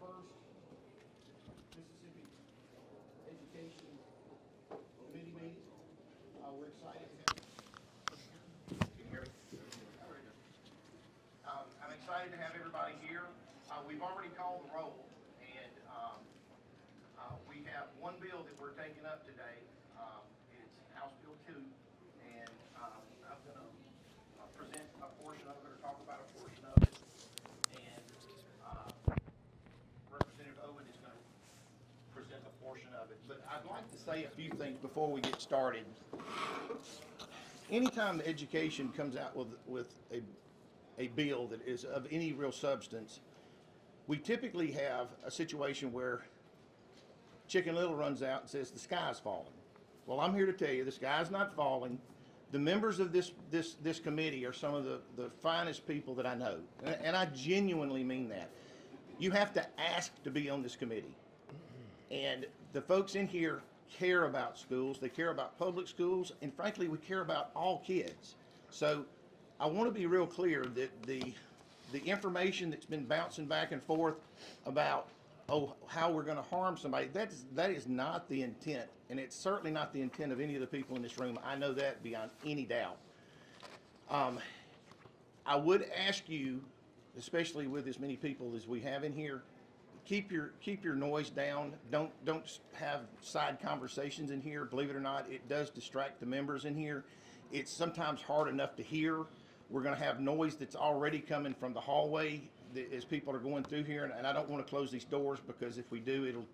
first Mississippi Education Committee meeting. We're excited to have. Can you hear me? I'm excited to have everybody here. We've already called the roll, and we have one bill that we're taking up today. It's House Bill 2, and I'm going to present a portion of it, or talk about a portion of it, and Representative Owen is going to present a portion of it. But I'd like to say a few things before we get started. Anytime the education comes out with a bill that is of any real substance, we typically have a situation where Chicken Little runs out and says the sky's falling. Well, I'm here to tell you the sky's not falling. The members of this committee are some of the finest people that I know, and I genuinely mean that. You have to ask to be on this committee, and the folks in here care about schools. They care about public schools, and frankly, we care about all kids. So I want to be real clear that the information that's been bouncing back and forth about how we're going to harm somebody, that is not the intent, and it's certainly not the intent of any of the people in this room. I know that beyond any doubt. I would ask you, especially with as many people as we have in here, keep your noise down. Don't have side conversations in here. Believe it or not, it does distract the members in here. It's sometimes hard enough to hear. We're going to have noise that's already coming from the hallway as people are going through here, and I don't want to close these doors, because if we do, it'll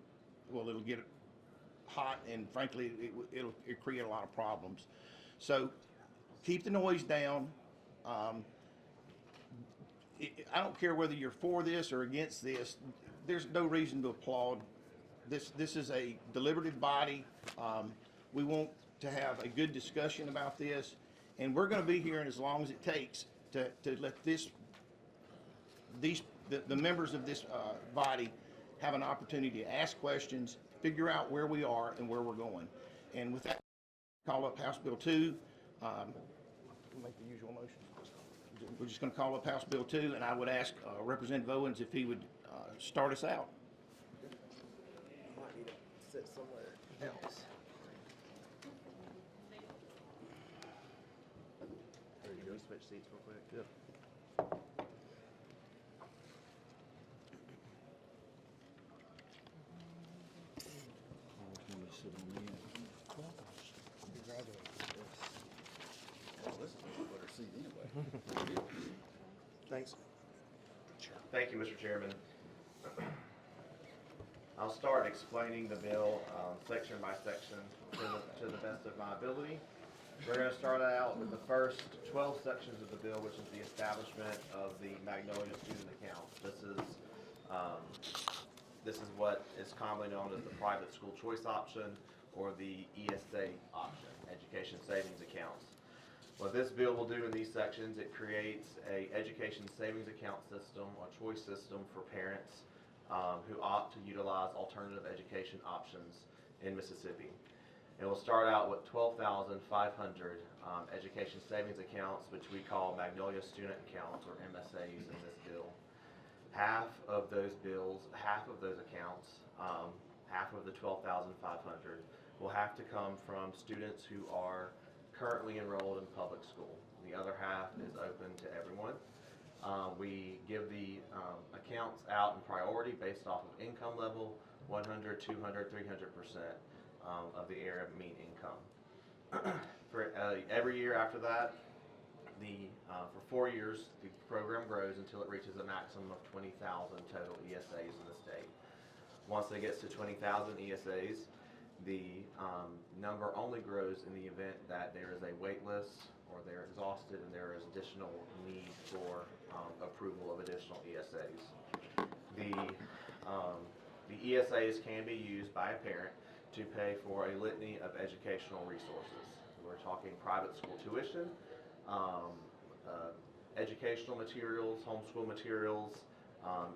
get hot, and frankly, it'll create a lot of problems. So keep the noise down. I don't care whether you're for this or against this. There's no reason to applaud. This is a deliberative body. We want to have a good discussion about this, and we're going to be here as long as it takes to let the members of this body have an opportunity to ask questions, figure out where we are and where we're going. And with that, call up House Bill 2. We'll make the usual motion. We're just going to call up House Bill 2, and I would ask Representative Owens if he would start us out. I might need to sit somewhere else. There you go. Switch seats real quick. Yeah. Thanks. Thank you, Mr. Chairman. I'll start explaining the bill section by section to the best of my ability. We're going to start out with the first 12 sections of the bill, which is the establishment of the Magnolia student account. This is what is commonly known as the private school choice option, or the ESA option, education savings accounts. What this bill will do in these sections, it creates a education savings account system, or choice system, for parents who opt to utilize alternative education options in Mississippi. It will start out with 12,500 education savings accounts, which we call Magnolia student accounts, or MSAs, in this bill. Half of those accounts, half of the 12,500, will have to come from students who are currently enrolled in public school. The other half is open to everyone. We give the accounts out in priority based off of income level, 100, 200, 300% of the area mean income. For every year after that, for 4 years, the program grows until it reaches a maximum of 20,000 total ESAs in the state. Once it gets to 20,000 ESAs, the number only grows in the event that there is a wait list, or they're exhausted and there is additional need for approval of additional ESAs. The ESAs can be used by a parent to pay for a litany of educational resources. We're talking private school tuition, educational materials, homeschool materials,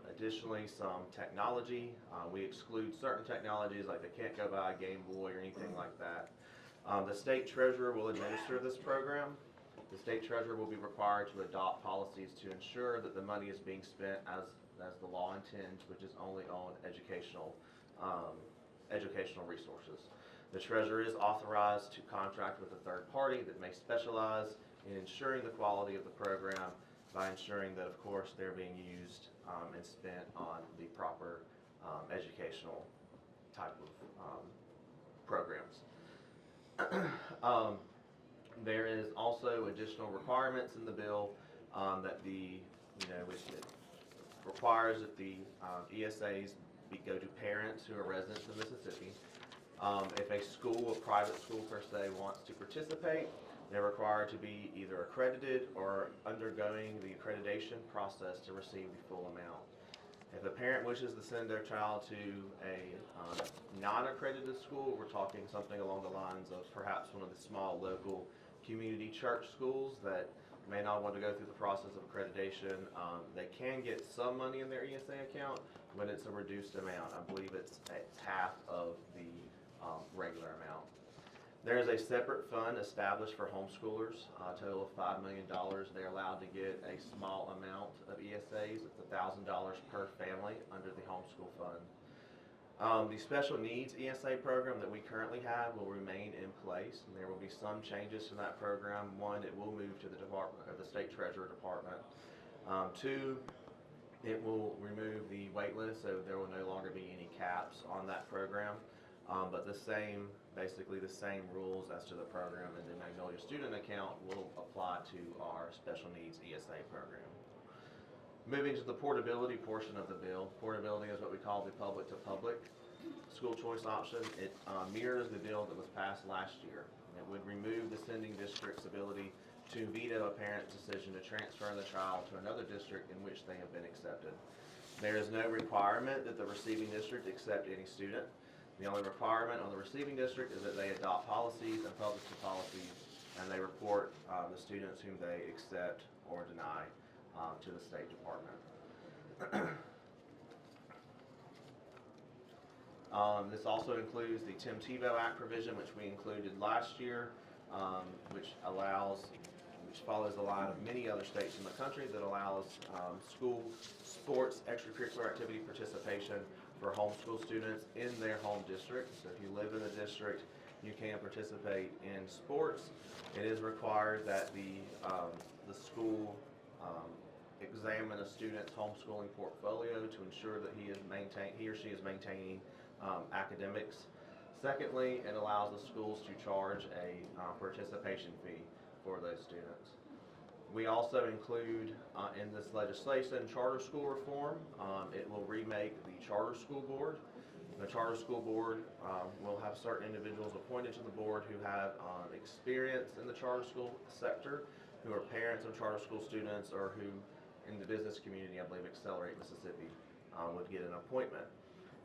additionally some technology. We exclude certain technologies, like they can't go buy a Game Boy or anything like that. The state treasurer will administer this program. The state treasurer will be required to adopt policies to ensure that the money is being spent as as the law intends, which is only on educational resources. The treasurer is authorized to contract with a third party that may specialize in ensuring the quality of the program by ensuring that, of course, they're being used and spent on the proper educational type of programs. There is also additional requirements in the bill that which it requires that the ESAs go to parents who are residents of Mississippi. If a school, a private school per se, wants to participate, they're required to be either accredited or undergoing the accreditation process to receive the full amount. If a parent wishes to send their child to a non-accredited school, we're talking something along the lines of perhaps one of the small local community church schools that may not want to go through the process of accreditation. They can get some money in their ESA account, but it's a reduced amount. I believe it's half of the regular amount. There is a separate fund established for homeschoolers, a total of $5 million. They're allowed to get a small amount of ESAs. It's $1,000 per family under the homeschool fund. The special needs ESA program that we currently have will remain in place, and there will be some changes to that program. One, it will move to the department, or the state treasurer department. Two, it will remove the wait list, so there will no longer be any caps on that program. But basically the same rules as to the program in the Magnolia Student Account will apply to our special needs ESA program. Moving to the portability portion of the bill. Portability is what we call the public-to-public school choice option. It mirrors the bill that was passed last year. It would remove the sending district's ability to veto a parent's decision to transfer the child to another district in which they have been accepted. There is no requirement that the receiving district accept any student. The only requirement on the receiving district is that they adopt policies and publish the policies, and they report the students whom they accept or deny to the State Department. This also includes the Tim Tebow Act provision, which we included last year, which follows the line of many other states in the country that allows school sports extracurricular activity participation for homeschool students in their home district. So if you live in a district, you can participate in sports. It is required that the school examine a student's homeschooling portfolio to ensure that he or she is maintaining academics. Secondly, it allows the schools to charge a participation fee for those students. We also include in this legislation charter school reform. It will remake the charter school board. The charter school board will have certain individuals appointed to the board who have experience in the charter school sector, who are parents of charter school students, or who in the business community, I believe Accelerate Mississippi would get an appointment.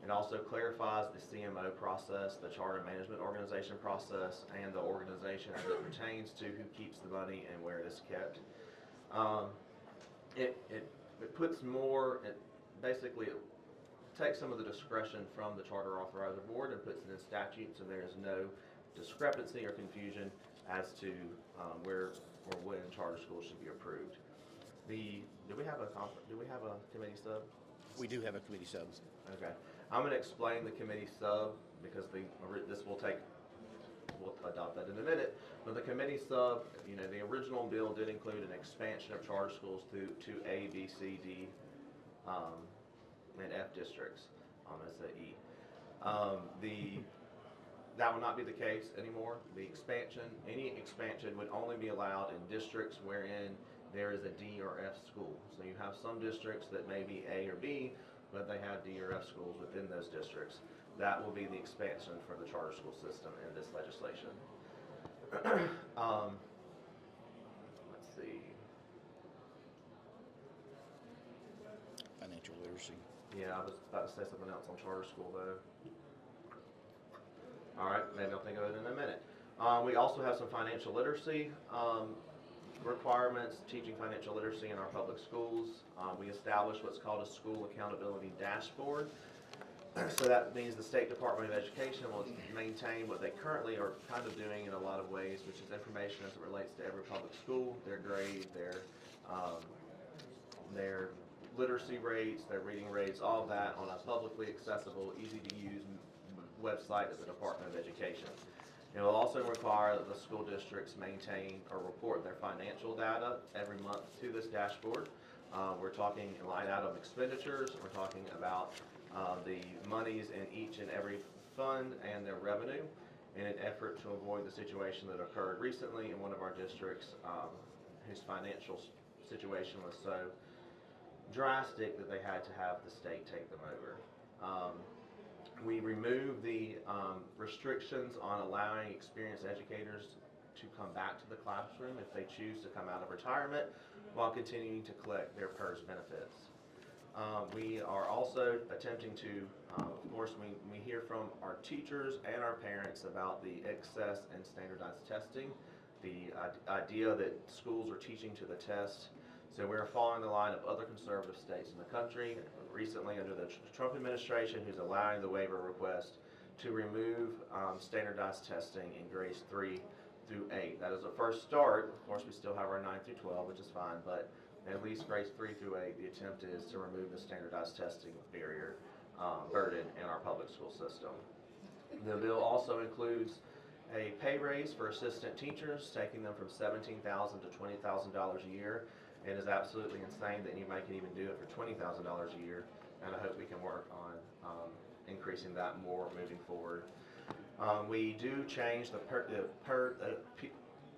It also clarifies the CMO process, the charter management organization process, and the organization as it pertains to who keeps the money and where it is kept. It puts more, basically it takes some of the discretion from the charter authorizer board and puts it in statute, so there is no discrepancy or confusion as to where or when charter schools should be approved. Do we have a committee sub? We do have a committee sub. Okay, I'm going to explain the committee sub because we'll adopt that in a minute. But the committee sub, the original bill did include an expansion of charter schools to A, B, C, D, and F districts. As the E. That will not be the case anymore. Any expansion would only be allowed in districts wherein there is a D or F school. So you have some districts that may be A or B, but they have D or F schools within those districts. That will be the expansion for the charter school system in this legislation. Let's see. Financial literacy. Yeah, I was about to say something else on charter school though. All right, maybe I'll think of it in a minute. We also have some financial literacy requirements, teaching financial literacy in our public schools. We established what's called a school accountability dashboard. So that means the State Department of Education will maintain what they currently are kind of doing in a lot of ways, which is information as it relates to every public school, their grade, their literacy rates, their reading rates, all of that on a publicly accessible, easy to use website of the Department of Education. It will also require that the school districts maintain or report their financial data every month to this dashboard. We're talking line item expenditures, we're talking about the monies in each and every fund and their revenue in an effort to avoid the situation that occurred recently in one of our districts whose financial situation was so drastic that they had to have the state take them over. We removed the restrictions on allowing experienced educators to come back to the classroom if they choose to come out of retirement while continuing to collect their PERS benefits. We are also attempting to, of course, we hear from our teachers and our parents about the excess and standardized testing, the idea that schools are teaching to the test. So we're following the line of other conservative states in the country, recently under the Trump administration, who's allowing the waiver request to remove standardized testing in grades 3 through 8. That is a first start. Of course, we still have our 9 through 12, which is fine, but at least grades 3 through 8, the attempt is to remove the standardized testing barrier burden in our public school system. The bill also includes a pay raise for assistant teachers, taking them from $17,000 to $20,000 a year. It is absolutely insane that anybody can even do it for $20,000 a year, and I hope we can work on increasing that more moving forward. We do change the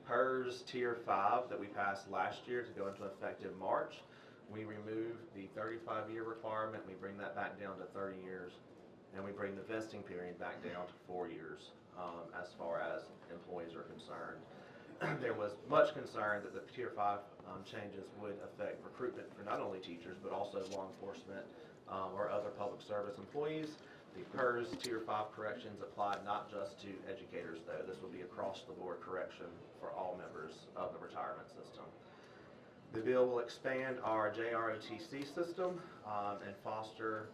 PERS Tier 5 that we passed last year to go into effective March. We remove the 35-year requirement, we bring that back down to 30 years, and we bring the vesting period back down to 4 years as far as employees are concerned. There was much concern that the Tier 5 changes would affect recruitment for not only teachers but also law enforcement or other public service employees. The PERS Tier 5 corrections apply not just to educators, though. This will be across the board correction for all members of the retirement system. The bill will expand our JROTC system and foster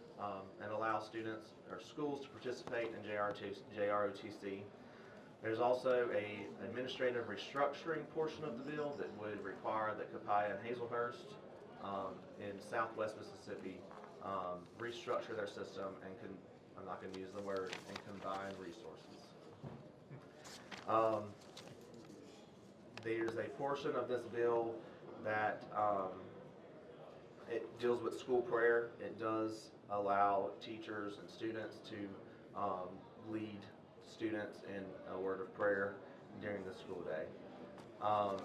and allow students or schools to participate in JROTC. There's also an administrative restructuring portion of the bill that would require that Copiah and Hazelhurst in southwest Mississippi restructure their system and I'm not going to use the word, and combine resources. There's a portion of this bill that it deals with school prayer. It does allow teachers and students to lead students in a word of prayer during the school day.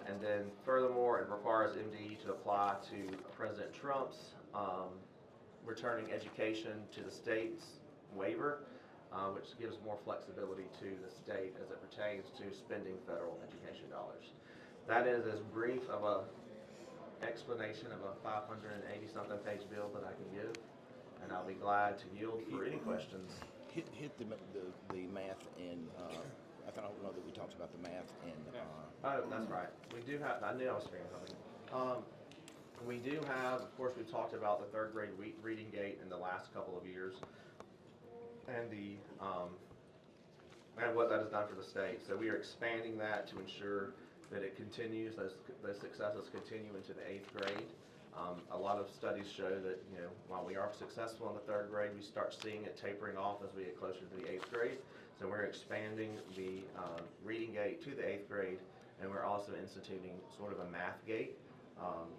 And then furthermore, it requires MDE to apply to President Trump's returning education to the states waiver, which gives more flexibility to the state as it pertains to spending federal education dollars. That is as brief of a explanation of a 580-something page bill that I can give, and I'll be glad to yield for any questions. Hit the math and I don't know that we talked about the math and. Oh, that's right. We do have. I knew I was forgetting something. We do have, of course, we've talked about the third grade reading gate in the last couple of years, and the and what that has done for the state. So we are expanding that to ensure that it continues. Those successes continue into the 8th grade. A lot of studies show that, while we are successful in the 3rd grade, we start seeing it tapering off as we get closer to the 8th grade. So we're expanding the reading gate to the 8th grade, and we're also instituting sort of a math gate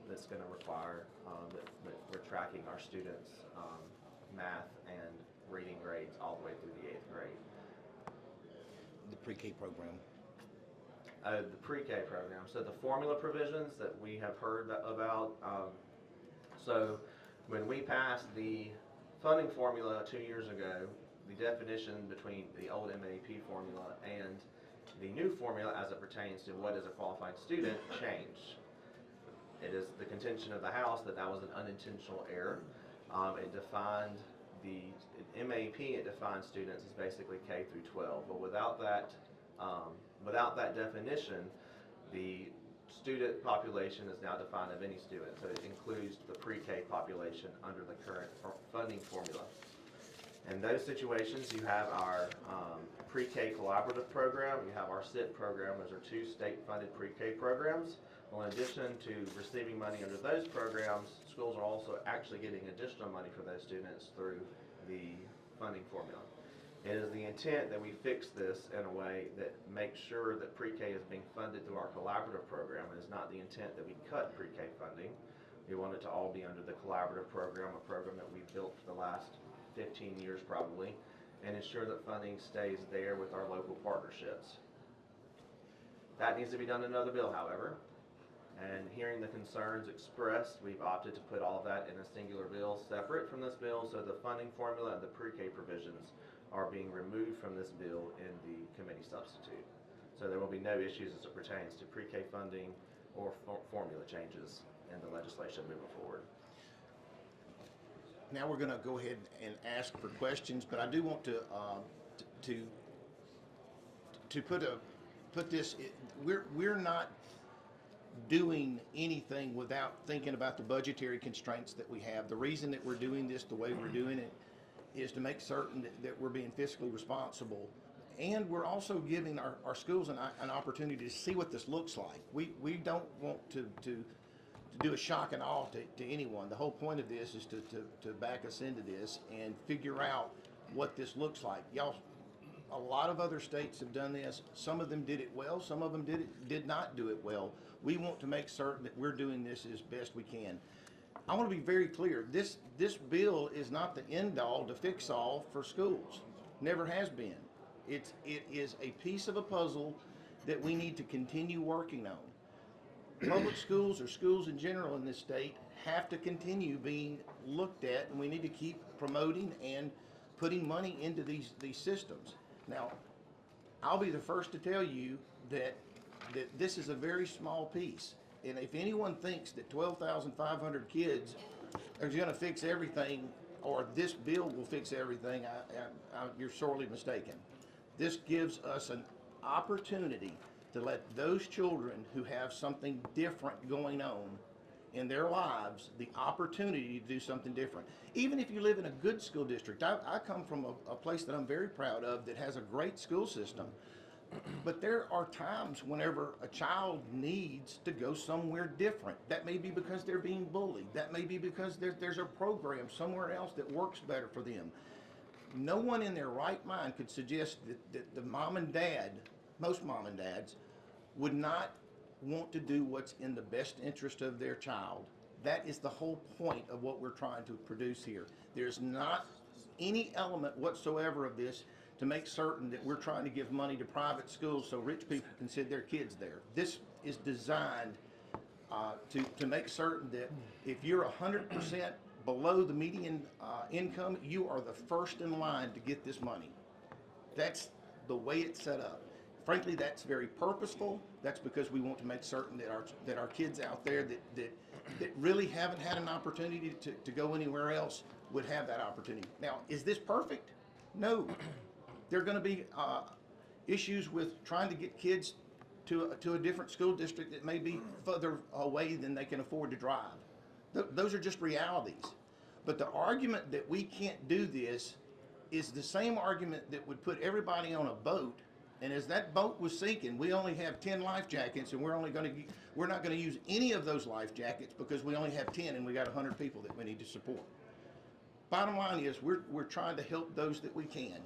that's going to require that we're tracking our students' math and reading grades all the way through the 8th grade. The pre-K program. The pre-K program. So the formula provisions that we have heard about. So when we passed the funding formula 2 years ago, the definition between the old MAP formula and the new formula as it pertains to what is a qualified student changed. It is the contention of the House that that was an unintentional error. It defined the MAP, it defined students as basically K through 12, but without that definition, the student population is now defined of any student, so it includes the pre-K population under the current funding formula. In those situations, you have our pre-K collaborative program, you have our SIT program. Those are 2 state-funded pre-K programs. Well, in addition to receiving money under those programs, schools are also actually getting additional money for those students through the funding formula. It is the intent that we fix this in a way that makes sure that pre-K is being funded through our collaborative program. It is not the intent that we cut pre-K funding. We want it to all be under the collaborative program, a program that we've built for the last 15 years probably, and ensure that funding stays there with our local partnerships. That needs to be done in another bill, however. And hearing the concerns expressed, we've opted to put all of that in a singular bill separate from this bill, so the funding formula and the pre-K provisions are being removed from this bill in the committee substitute. So there will be no issues as it pertains to pre-K funding or formula changes in the legislation moving forward. Now we're going to go ahead and ask for questions, but I do want to put this. We're not doing anything without thinking about the budgetary constraints that we have. The reason that we're doing this the way we're doing it is to make certain that we're being fiscally responsible, and we're also giving our schools an opportunity to see what this looks like. We don't want to do a shock and awe to anyone. The whole point of this is to back us into this and figure out what this looks like. Y'all, a lot of other states have done this. Some of them did it well, some of them did not do it well. We want to make certain that we're doing this as best we can. I want to be very clear. This bill is not the end all to fix all for schools. Never has been. It is a piece of a puzzle that we need to continue working on. Public schools, or schools in general in this state, have to continue being looked at, and we need to keep promoting and putting money into these systems. Now, I'll be the first to tell you that this is a very small piece. And if anyone thinks that 12,500 kids are going to fix everything, or this bill will fix everything, you're sorely mistaken. This gives us an opportunity to let those children who have something different going on in their lives the opportunity to do something different. Even if you live in a good school district, I come from a place that I'm very proud of that has a great school system. But there are times whenever a child needs to go somewhere different. That may be because they're being bullied. That may be because there's a program somewhere else that works better for them. No one in their right mind could suggest that the mom and dad, most mom and dads, would not want to do what's in the best interest of their child. That is the whole point of what we're trying to produce here. There's not any element whatsoever of this to make certain that we're trying to give money to private schools so rich people can send their kids there. This is designed to make certain that if you're 100% below the median income, you are the first in line to get this money. That's the way it's set up. Frankly, that's very purposeful. That's because we want to make certain that our kids out there that really haven't had an opportunity to go anywhere else would have that opportunity. Now, is this perfect? No. There are going to be issues with trying to get kids to a different school district that may be further away than they can afford to drive. Those are just realities. But the argument that we can't do this is the same argument that would put everybody on a boat, and as that boat was sinking, we only have 10 life jackets, and we're not going to use any of those life jackets because we only have 10 and we got 100 people that we need to support. Bottom line is we're trying to help those that we can.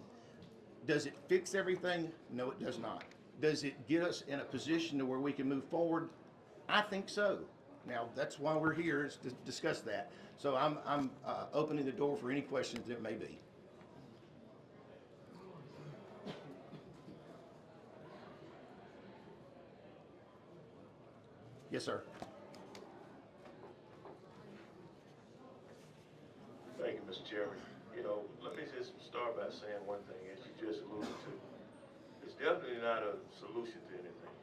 Does it fix everything? No, it does not. Does it get us in a position to where we can move forward? I think so. Now, that's why we're here, is to discuss that. So I'm opening the door for any questions there may be. Yes, sir. Thank you, Mr. Chairman. Let me just start by saying one thing, as you just alluded to. It's definitely not a solution to anything.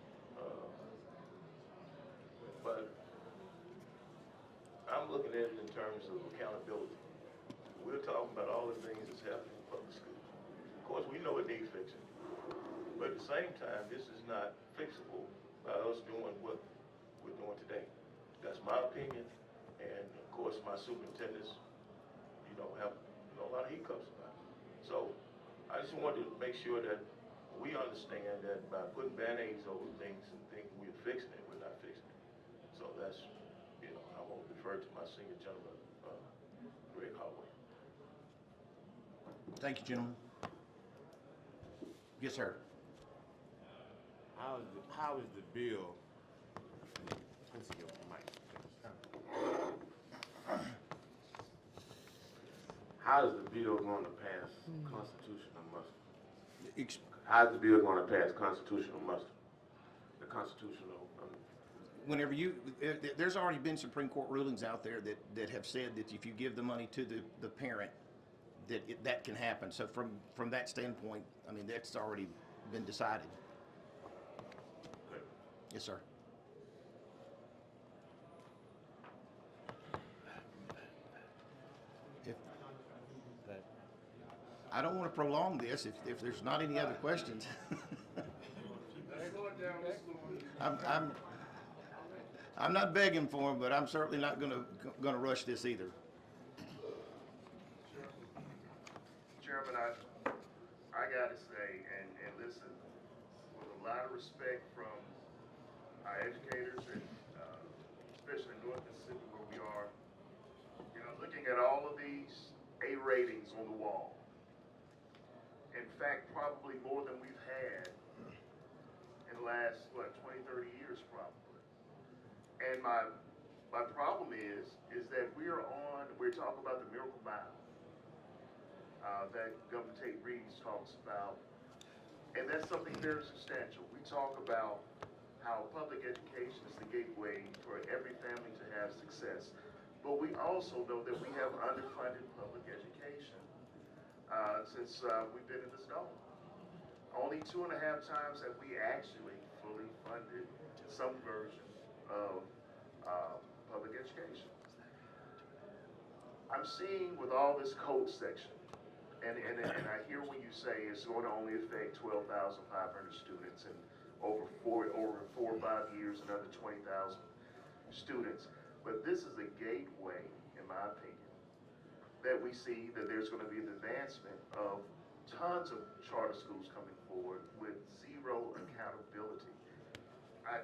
But I'm looking at it in terms of accountability. We're talking about all the things that's happening in public schools. Of course, we know it needs fixing. But at the same time, this is not fixable by us doing what we're doing today. That's my opinion. And of course, my superintendents, have a lot of hiccups about it. So I just wanted to make sure that we understand that by putting band-aids over things and thinking we're fixing it, we're not fixing it. that's, I want to defer to my senior gentleman, Greg Holloway. Thank you, gentlemen. Yes, sir. How is the bill? Let's see your mic. How is the bill going to pass constitutional muster? How is the bill going to pass constitutional muster? The constitutional. Whenever there's already been Supreme Court rulings out there that have said that if you give the money to the parent, that can happen. So from that standpoint, I mean, that's already been decided. Okay. Yes, sir. I don't want to prolong this if there's not any other questions. I'm not begging for them, but I'm certainly not gonna rush this either. Chairman, I gotta say, and listen, with a lot of respect from our educators and especially in North Mississippi where we are, looking at all of these A ratings on the wall. In fact, probably more than we've had in the last, 20, 30 years probably. And my problem is that we're talking about the Miracle Mile that Governor Tate Reeves talks about, and that's something very substantial. We talk about how public education is the gateway for every family to have success, but we also know that we have underfunded public education since we've been in this government. Only 2.5 times have we actually fully funded some version of public education. I'm seeing with all this code section, and I hear when you say it's going to only affect 12,500 students, and over 4 or 5 years, another 20,000 students. But this is a gateway, in my opinion, that we see that there's going to be an advancement of tons of charter schools coming forward with zero accountability. I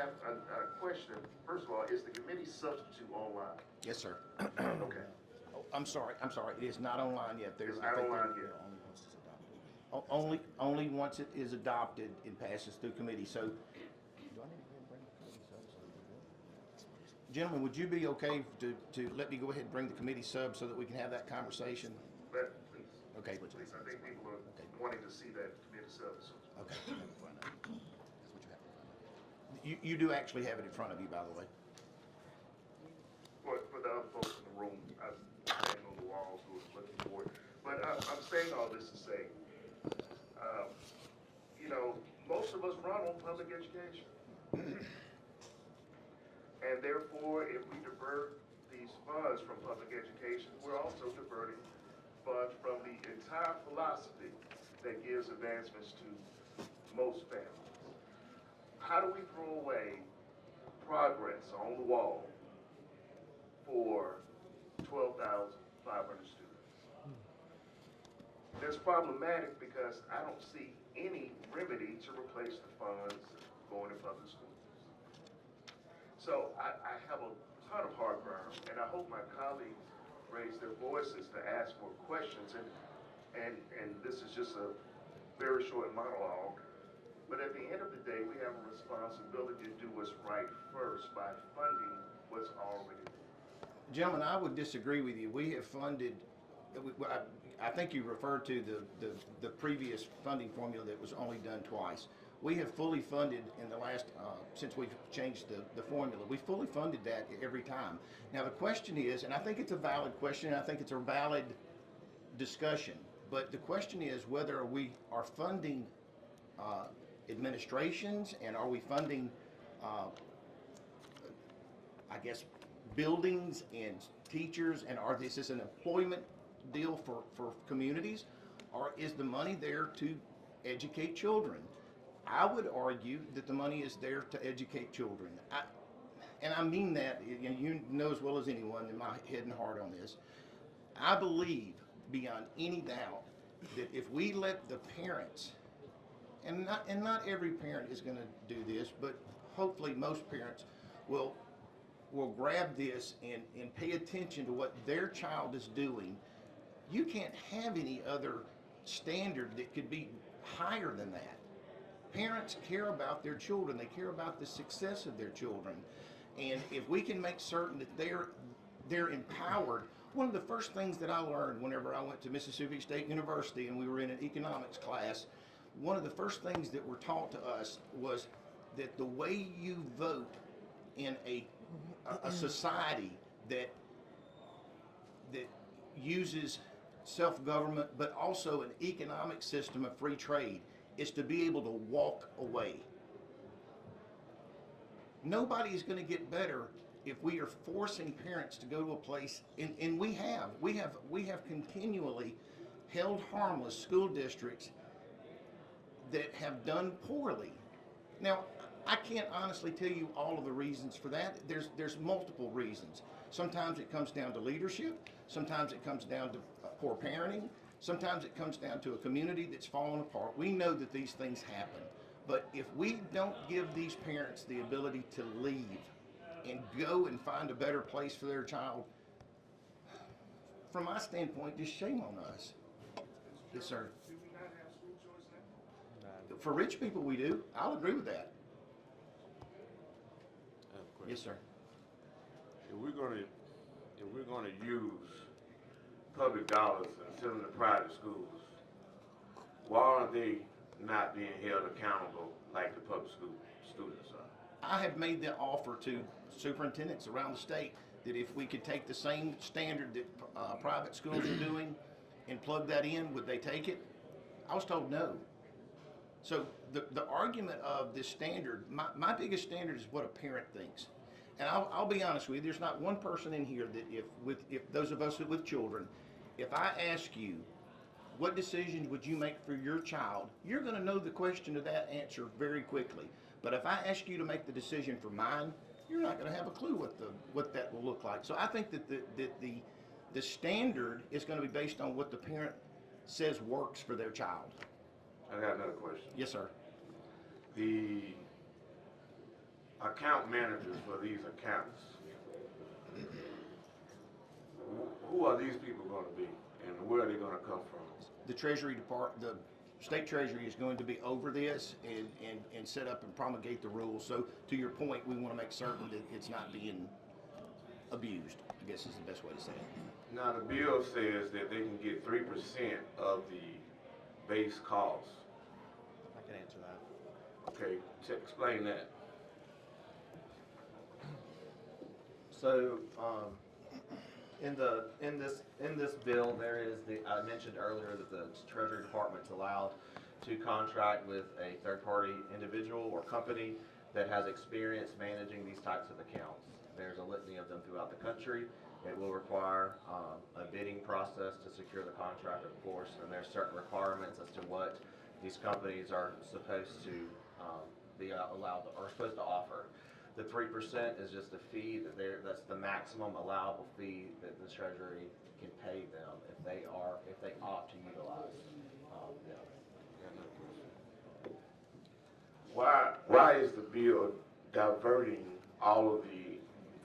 have a question. First of all, is the committee substitute online? Yes, sir. Okay. Oh, I'm sorry. It is not online yet. It's not online yet. Only once it is adopted and passes through committee. So, gentlemen, would you be okay to let me go ahead and bring the committee sub so that we can have that conversation? But please. Okay. Please, I think people are wanting to see that committee service. Okay. You do actually have it in front of you, by the way. For the other folks in the room, I'm standing on the walls who are looking for it. But I'm saying all this to say, most of us run on public education. And therefore, if we divert these funds from public education, we're also diverting funds from the entire philosophy that gives advancements to most families. How do we throw away progress on the wall for 12,500 students? That's problematic because I don't see any remedy to replace the funds going to public schools. So I have a ton of heartburn, and I hope my colleagues raise their voices to ask more questions. And this is just a very short monologue. But at the end of the day, we have a responsibility to do what's right first by funding what's already there. Gentlemen, I would disagree with you. We have funded, I think you referred to the previous funding formula that was only done twice. We have fully funded in the last, since we've changed the formula, we fully funded that every time. Now the question is, and I think it's a valid question, and I think it's a valid discussion, but the question is whether we are funding administrations, and are we funding, I guess, buildings and teachers, and this is an employment deal for communities, or is the money there to educate children? I would argue that the money is there to educate children. And I mean that, you know as well as anyone in my head and heart on this. I believe beyond any doubt that if we let the parents, and not every parent is going to do this, but hopefully most parents will grab this and pay attention to what their child is doing, you can't have any other standard that could be higher than that. Parents care about their children. They care about the success of their children. And if we can make certain that they're empowered, one of the first things that I learned whenever I went to Mississippi State University and we were in an economics class, one of the first things that were taught to us was that the way you vote in a society that uses self-government but also an economic system of free trade is to be able to walk away. Nobody is going to get better if we are forcing parents to go to a place, and we have continually held harmless school districts that have done poorly. Now, I can't honestly tell you all of the reasons for that. There's multiple reasons. Sometimes it comes down to leadership. Sometimes it comes down to poor parenting. Sometimes it comes down to a community that's fallen apart. We know that these things happen. But if we don't give these parents the ability to leave and go and find a better place for their child, from my standpoint, just shame on us. Yes, sir. Do we not have school choice now? For rich people, we do. I'll agree with that. Yes, sir. If we're gonna use public dollars and send them to private schools, why are they not being held accountable like the public school students are? I have made the offer to superintendents around the state that if we could take the same standard that private schools are doing and plug that in, would they take it? I was told no. So the argument of this standard, my biggest standard is what a parent thinks. And I'll be honest with you, there's not one person in here that if those of us with children, if I ask you, what decisions would you make for your child, you're going to know the question to that answer very quickly. But if I ask you to make the decision for mine, you're not going to have a clue what that will look like. So I think that the standard is going to be based on what the parent says works for their child. I got another question. Yes, sir. The account managers for these accounts, who are these people going to be, and where are they going to come from? The Treasury Department, the State Treasury is going to be over this and set up and promulgate the rules. So to your point, we want to make certain that it's not being abused, I guess is the best way to say it. Now, the bill says that they can get 3% of the base cost. I can answer that. Okay, explain that. So, in this bill, there is I mentioned earlier that the Treasury Department's allowed to contract with a third-party individual or company that has experience managing these types of accounts. There's a litany of them throughout the country. It will require a bidding process to secure the contract, of course, and there's certain requirements as to what these companies are supposed to be allowed to, or supposed to offer. The 3% is just a fee that's the maximum allowable fee that the Treasury can pay them if they opt to utilize. Why is the bill diverting all of the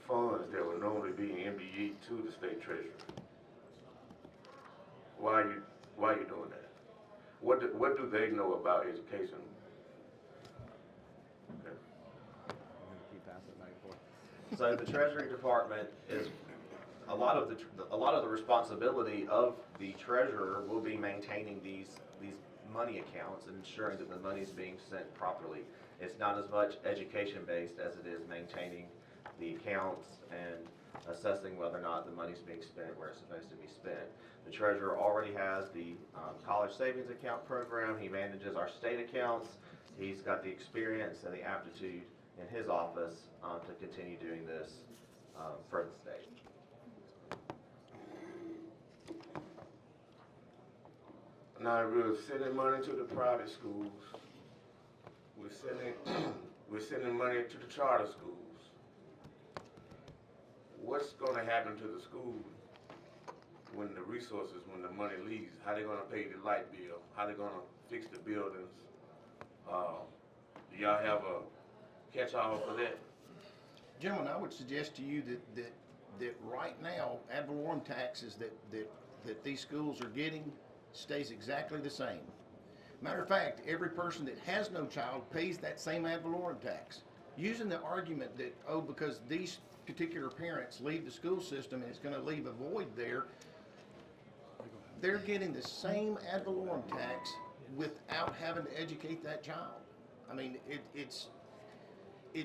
funds that would normally be in MBE to the state treasury? Why are you doing that? What do they know about education? Okay. So the Treasury Department is a lot of the responsibility of the treasurer will be maintaining these money accounts and ensuring that the money is being spent properly. It's not as much education based as it is maintaining the accounts and assessing whether or not the money's being spent where it's supposed to be spent. The treasurer already has the college savings account program. He manages our state accounts. He's got the experience and the aptitude in his office to continue doing this for the state. Now we're sending money to the private schools. We're sending money to the charter schools. What's going to happen to the school when the money leaves? How they going to pay the light bill? How they going to fix the buildings? Do y'all have a catch-all for that? Gentlemen, I would suggest to you that right now, ad valorem taxes that these schools are getting stays exactly the same. Matter of fact, every person that has no child pays that same ad valorem tax. Using the argument that, oh, because these particular parents leave the school system and it's gonna leave a void there, they're getting the same ad valorem tax without having to educate that child. I mean, it's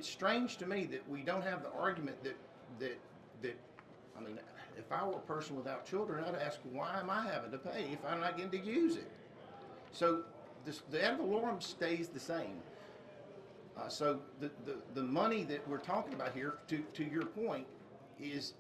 strange to me that we don't have the argument that I mean, if I were a person without children, I'd ask, why am I having to pay if I'm not getting to use it? So the ad valorem stays the same. So the money that we're talking about here, to your point, is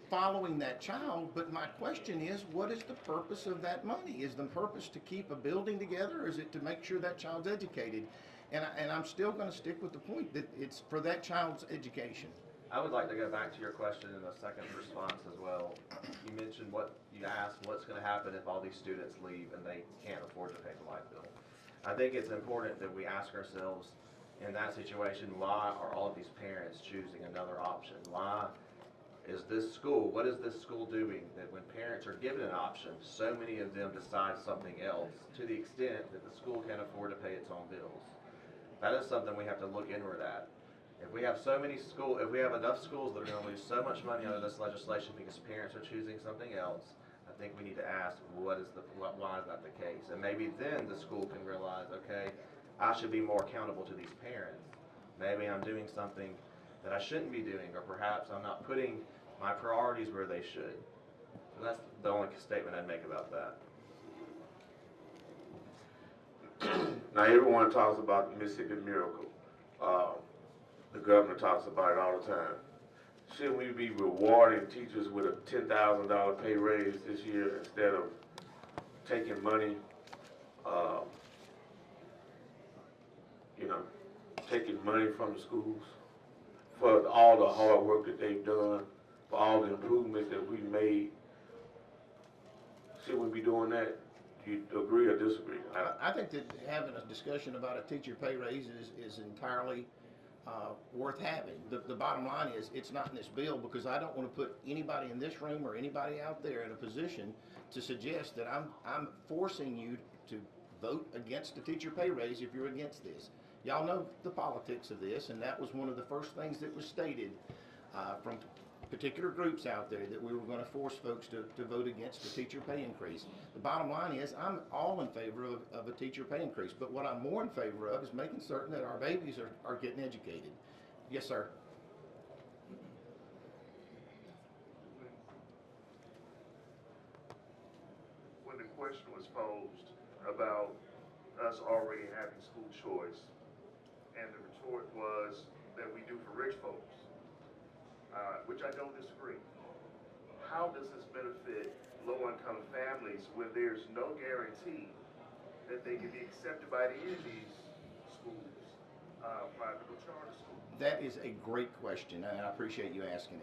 following that child. But my question is, what is the purpose of that money? Is the purpose to keep a building together, or is it to make sure that child's educated? And I'm still going to stick with the point that it's for that child's education. I would like to go back to your question in a second response as well. You mentioned you asked what's going to happen if all these students leave and they can't afford to pay the light bill. I think it's important that we ask ourselves in that situation, why are all of these parents choosing another option? Why is this school, what is this school doing that when parents are given an option, so many of them decide something else to the extent that the school can't afford to pay its own bills? That is something we have to look inward at. If we have if we have enough schools that are going to lose so much money under this legislation because parents are choosing something else, I think we need to ask, why is that the case? And maybe then the school can realize, okay, I should be more accountable to these parents. Maybe I'm doing something that I shouldn't be doing, or perhaps I'm not putting my priorities where they should. So that's the only statement I'd make about that. Now everyone talks about the Mississippi Miracle. The governor talks about it all the time. Shouldn't we be rewarding teachers with a $10,000 pay raise this year instead of taking money, taking money from the schools for all the hard work that they've done, for all the improvements that we made? Should we be doing that? Do you agree or disagree? I think that having a discussion about a teacher pay raise is entirely worth having. The bottom line is, it's not in this bill, because I don't want to put anybody in this room or anybody out there in a position to suggest that I'm forcing you to vote against a teacher pay raise if you're against this. Y'all know the politics of this, and that was one of the first things that was stated from particular groups out there, that we were going to force folks to vote against a teacher pay increase. The bottom line is, I'm all in favor of a teacher pay increase, but what I'm more in favor of is making certain that our babies are getting educated. Yes, sir. When the question was posed about us already having school choice, and the retort was that we do for rich folks, which I don't disagree. How does this benefit low-income families when there's no guarantee that they can be accepted by any of these schools, private or charter schools? That is a great question, and I appreciate you asking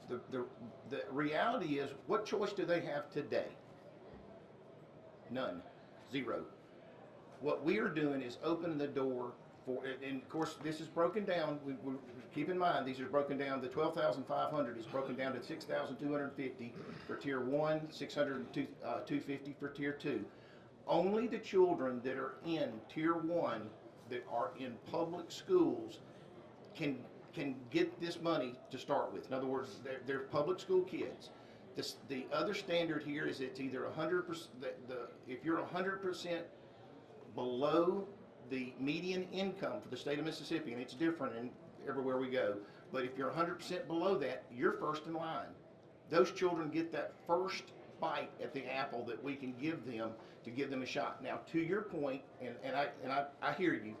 it. The reality is, what choice do they have today? None. Zero. What we are doing is opening the door for, and of course this is broken down, keep in mind these are broken down, the $12,500 is broken down to $6,250 for tier 1, $250 for tier 2. Only the children that are in tier 1 that are in public schools can get this money to start with. In other words, they're public school kids. The other standard here is it's either 100%, if you're 100% below the median income for the state of Mississippi, and it's different in everywhere we go, but if you're 100% below that, you're first in line. Those children get that first bite at the apple that we can give them to give them a shot. Now, to your point, and I hear you,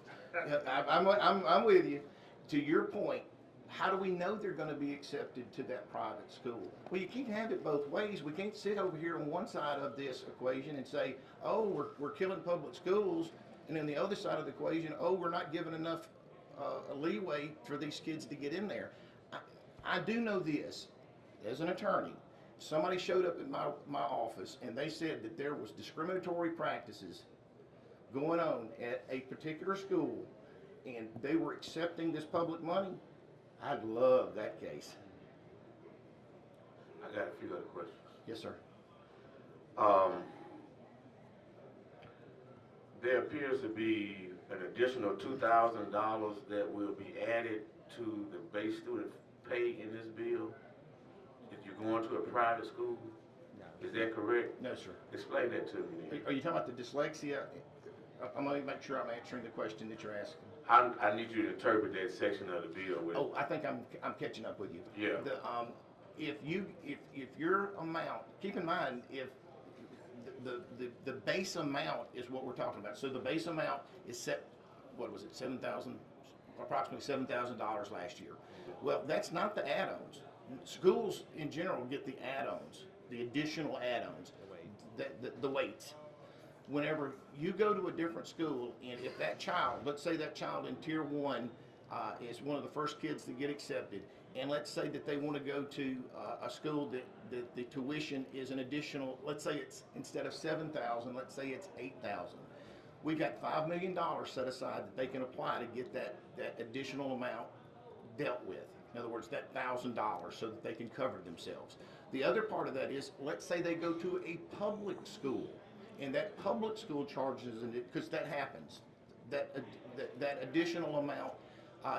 I'm with you. To your point, how do we know they're going to be accepted to that private school? Well, you can't have it both ways. We can't sit over here on one side of this equation and say, oh, we're killing public schools, and then the other side of the equation, oh, we're not giving enough leeway for these kids to get in there. I do know this, as an attorney, somebody showed up in my office and they said that there was discriminatory practices going on at a particular school, and they were accepting this public money. I'd love that case. I got a few other questions. Yes, sir. There appears to be an additional $2,000 that will be added to the base student pay in this bill if you're going to a private school. Is that correct? No, sir. Explain that to me. Are you talking about the dyslexia? I'm going to make sure I'm answering the question that you're asking. I need you to interpret that section of the bill with. Oh, I think I'm catching up with you. Yeah. If your amount, keep in mind, if the base amount is what we're talking about. So the base amount is set, what was it, approximately $7,000 last year. Well, that's not the add-ons. Schools in general get the add-ons, the additional add-ons, the weights. Whenever you go to a different school, and if that child, let's say that child in tier 1 is one of the first kids to get accepted, and let's say that they want to go to a school that the tuition is an additional, let's say it's instead of $7,000, let's say it's $8,000. We've got $5 million set aside that they can apply to get that additional amount dealt with. In other words, that $1,000 so that they can cover themselves. The other part of that is, let's say they go to a public school, and that public school charges, because that happens, that additional amount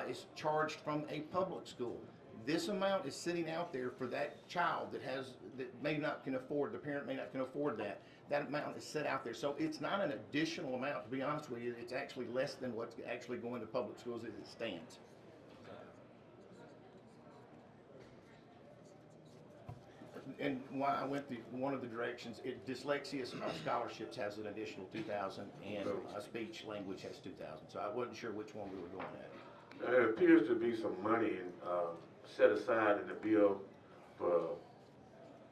is charged from a public school. This amount is sitting out there for that child that may not can afford, the parent may not can afford that. That amount is set out there. So it's not an additional amount, to be honest with you. It's actually less than what's actually going to public schools as it stands. And why I went one of the directions, dyslexia scholarships has an additional $2,000, and speech language has $2,000. So I wasn't sure which one we were going at. There appears to be some money set aside in the bill for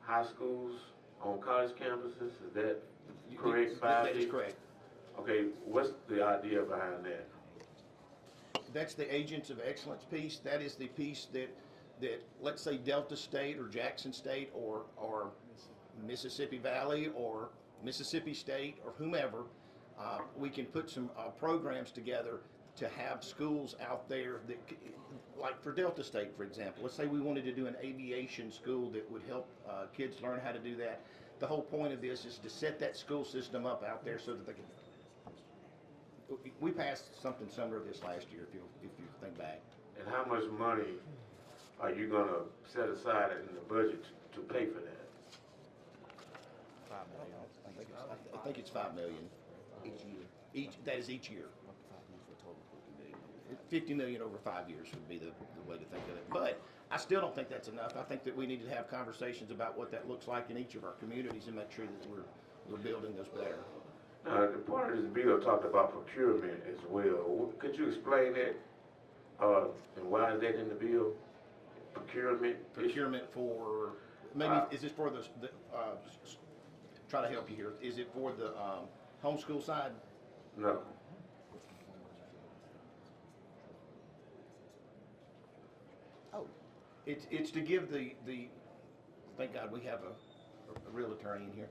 high schools on college campuses. Is that correct? That is correct. Okay, what's the idea behind that? That's the Agents of Excellence piece. That is the piece that let's say Delta State or Jackson State or Mississippi Valley or Mississippi State or whomever, we can put some programs together to have schools out there that, like for Delta State, for example, let's say we wanted to do an aviation school that would help kids learn how to do that. The whole point of this is to set that school system up out there so that they can. We passed something similar to this last year, if you think back. And how much money are you gonna set aside in the budget to pay for that? $5 million. I think it's $5 million that is each year. 50 million over 5 years would be the way to think of it. But I still don't think that's enough. I think that we need to have conversations about what that looks like in each of our communities and make sure that we're building those better. Now, the part of this bill talked about procurement as well. Could you explain that? And why is that in the bill? Procurement for, maybe, is this for the try to help you here, is it for the homeschool side? No. Oh, it's to give the thank God we have a real attorney in here.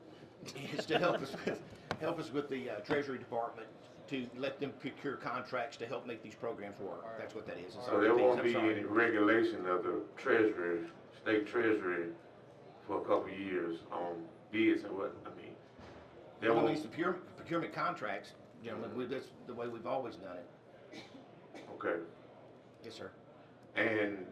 It's to help us with the Treasury Department to let them procure contracts to help make these programs work. That's what that is. So there won't be any regulation of the Treasury, state Treasury, for a couple of years on bids and what, I mean. There Well, won't, these procurement contracts, gentlemen, that's the way we've always done it. okay. Yes, sir. And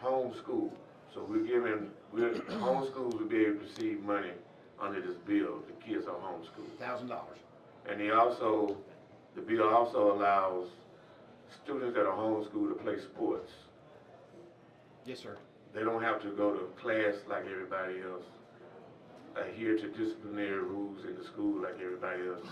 homeschool. So homeschools will be able to receive money under this bill. The kids are homeschooled. $1,000. And the bill also allows students that are homeschooled to play sports. Yes, sir. They don't have to go to class like everybody else, adhere to disciplinary rules in the school like everybody else.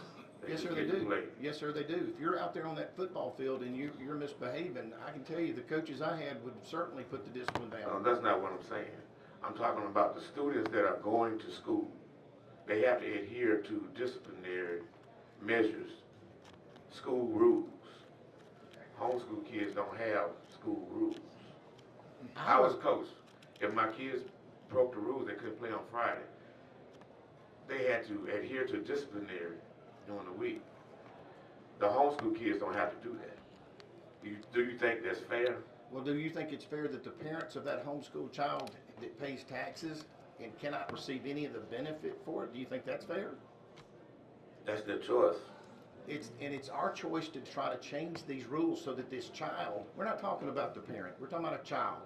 Yes, sir, they do. Yes, sir, they do. If you're out there on that football field and you're misbehaving, I can tell you the coaches I had would certainly put the discipline down. That's not what I'm saying. I'm talking about the students that are going to school. They have to adhere to disciplinary measures, school rules. Homeschool kids don't have school rules. I was coach. If my kids broke the rules, they couldn't play on Friday. They had to adhere to disciplinary during the week. The homeschool kids don't have to do that. Do you think that's fair? Well, do you think it's fair that the parents of that homeschooled child that pays taxes and cannot receive any of the benefit for it, do you think that's fair? That's their choice. It's our choice to try to change these rules so that this child, we're not talking about the parent, we're talking about a child.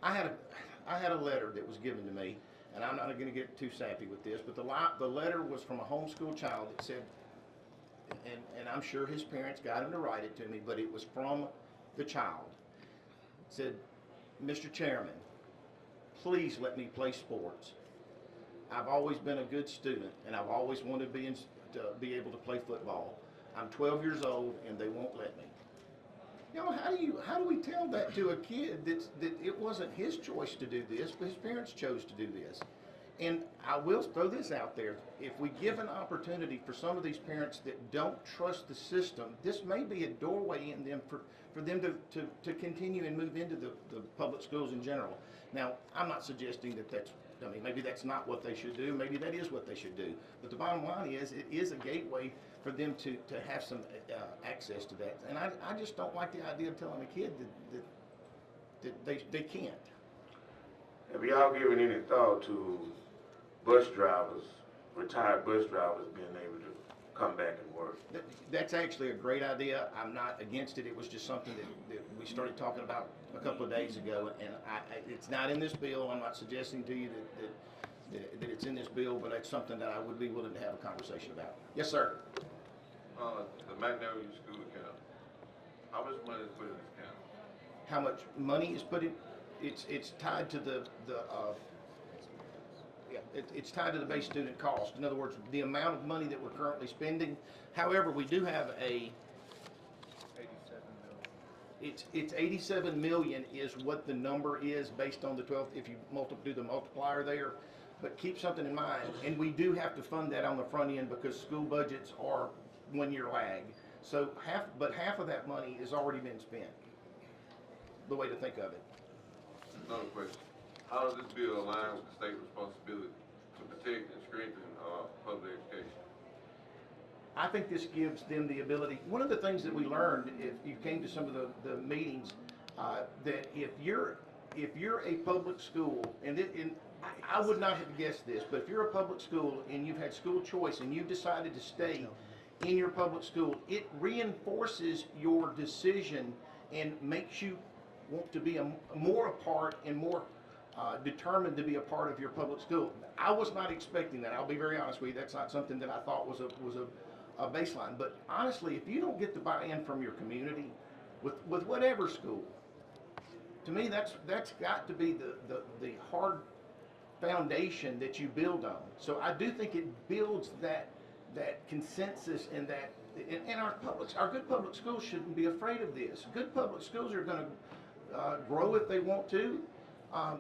I had a letter that was given to me, and I'm not going to get too sappy with this, but the letter was from a homeschool child that said, and I'm sure his parents got him to write it to me, but it was from the child. It said, Mr. Chairman, please let me play sports. I've always been a good student, and I've always wanted to be able to play football. I'm 12 years old, and they won't let me. You know, how do we tell that to a kid that it wasn't his choice to do this, but his parents chose to do this? And I will throw this out there. If we give an opportunity for some of these parents that don't trust the system, this may be a doorway in them for them to continue and move into the public schools in general. Now, I'm not suggesting maybe that's not what they should do. Maybe that is what they should do. But the bottom line is, it is a gateway for them to have some access to that. And I just don't like the idea of telling a kid that they can't. Have y'all given any thought to bus drivers, retired bus drivers being able to come back and work? That's actually a great idea. I'm not against it. It was just something that we started talking about a couple of days ago, and it's not in this bill. I'm not suggesting to you that it's in this bill, but it's something that I would be willing to have a conversation about. Yes, sir. The Magnolia School account, how much money is put in this account? How much money is put in? It's tied to it's tied to the base student cost. In other words, the amount of money that we're currently spending. However, we do have a 87 million. it's 87 million is what the number is based on the 12. If you do the multiplier there, but keep something in mind, and we do have to fund that on the front end because school budgets are 1 year lag. So half of that money has already been spent. The way to think of it. Another question. How does this bill align with the state responsibility to protect and strengthen public education? I think this gives them the ability. One of the things that we learned, if you came to some of the meetings, that if you're a public school, and I would not have guessed this, but if you're a public school and you've had school choice and you've decided to stay in your public school, it reinforces your decision and makes you want to be more a part and more determined to be a part of your public school. I was not expecting that. I'll be very honest with you. That's not something that I thought was a baseline. But honestly, if you don't get the buy-in from your community with whatever school, to me that's got to be the hard foundation that you build on. So I do think it builds that consensus and that. And our good public schools shouldn't be afraid of this. Good public schools are going to grow if they want to.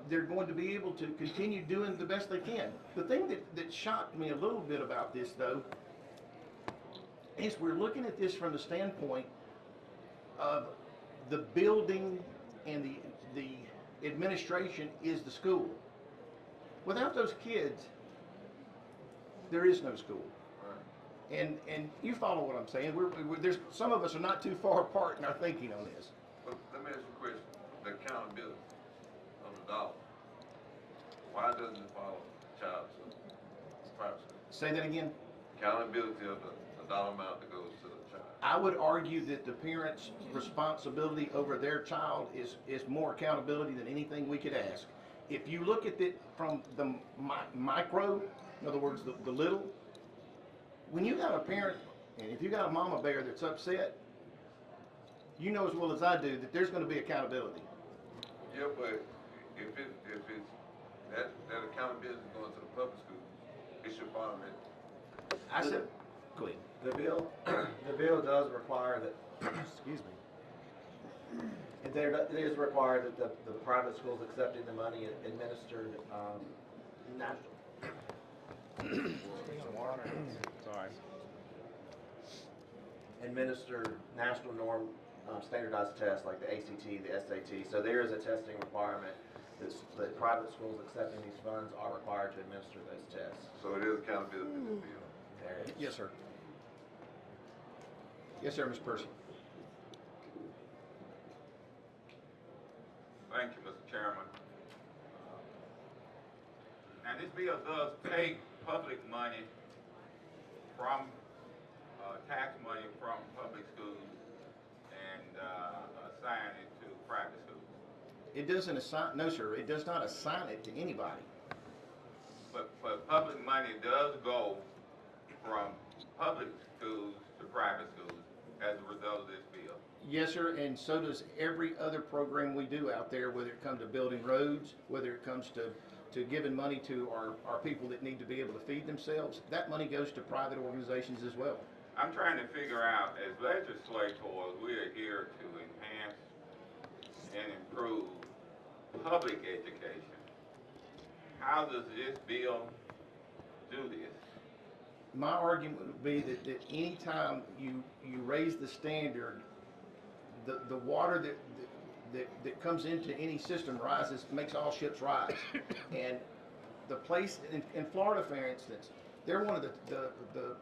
They're going to be able to continue doing the best they can. The thing that shocked me a little bit about this, though, is we're looking at this from the standpoint of the building and the administration is the school. Without those kids, there is no school. And you follow what I'm saying. There's some of us are not too far apart in our thinking on this. Well, let me ask you a question. The accountability of the dollar. Why doesn't it follow child to private school? Say that again. Accountability of the dollar amount that goes to the child. I would argue that the parent's responsibility over their child is more accountability than anything we could ask. If you look at it from the micro, in other words, the little, when you got a parent, and if you got a mama bear that's upset, you know as well as I do that there's going to be accountability. Yeah, but if it's that accountability is going to the public schools, it should follow that. I said, go ahead. The bill does require that, excuse me, it is required that the private schools accepting the money administered administered national norm standardized tests like the ACT, the SAT. So there is a testing requirement that private schools accepting these funds are required to administer those tests. So it is accountability in the bill. There it is. Yes, sir. Yes, sir, Mr. Percy. Thank you, Mr. Chairman. Now, this bill does take public money from, tax money from public schools and assign it to private schools. It doesn't assign, no, sir, it does not assign it to anybody. But public money does go from public schools to private schools as a result of this bill. Yes, sir, and so does every other program we do out there, whether it comes to building roads, whether it comes to giving money to our people that need to be able to feed themselves. That money goes to private organizations as well. I'm trying to figure out, as legislators, we are here to enhance and improve public education. How does this bill do this? My argument would be that any time you raise the standard, the water that comes into any system rises, makes all ships rise. And the place in Florida, for instance, they're one of the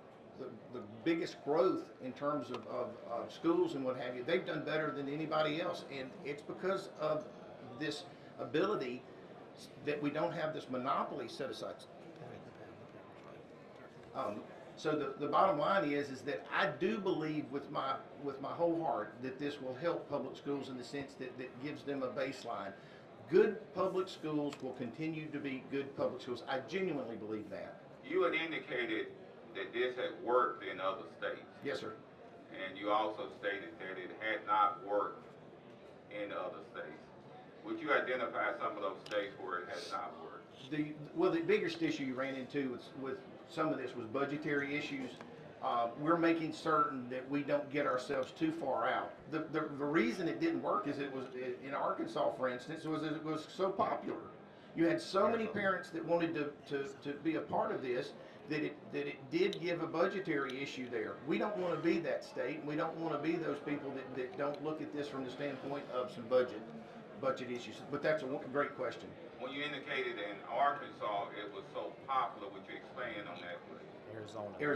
biggest growth in terms of schools and what have you. They've done better than anybody else, and it's because of this ability that we don't have this monopoly set aside. So the bottom line is that I do believe with my whole heart that this will help public schools in the sense that gives them a baseline. Good public schools will continue to be good public schools. I genuinely believe that. You had indicated that this had worked in other states. Yes, sir. And you also stated that it had not worked in other states. Would you identify some of those states where it has not worked? The biggest issue you ran into with some of this was budgetary issues. We're making certain that we don't get ourselves too far out. The reason it didn't work is it was in Arkansas, for instance, it was so popular. You had so many parents that wanted to be a part of this that it did give a budgetary issue there. We don't want to be that state, and we don't want to be those people that don't look at this from the standpoint of some budget issues. But that's a great question. When you indicated in Arkansas it was so popular, would you expand on that, please? Arizona. It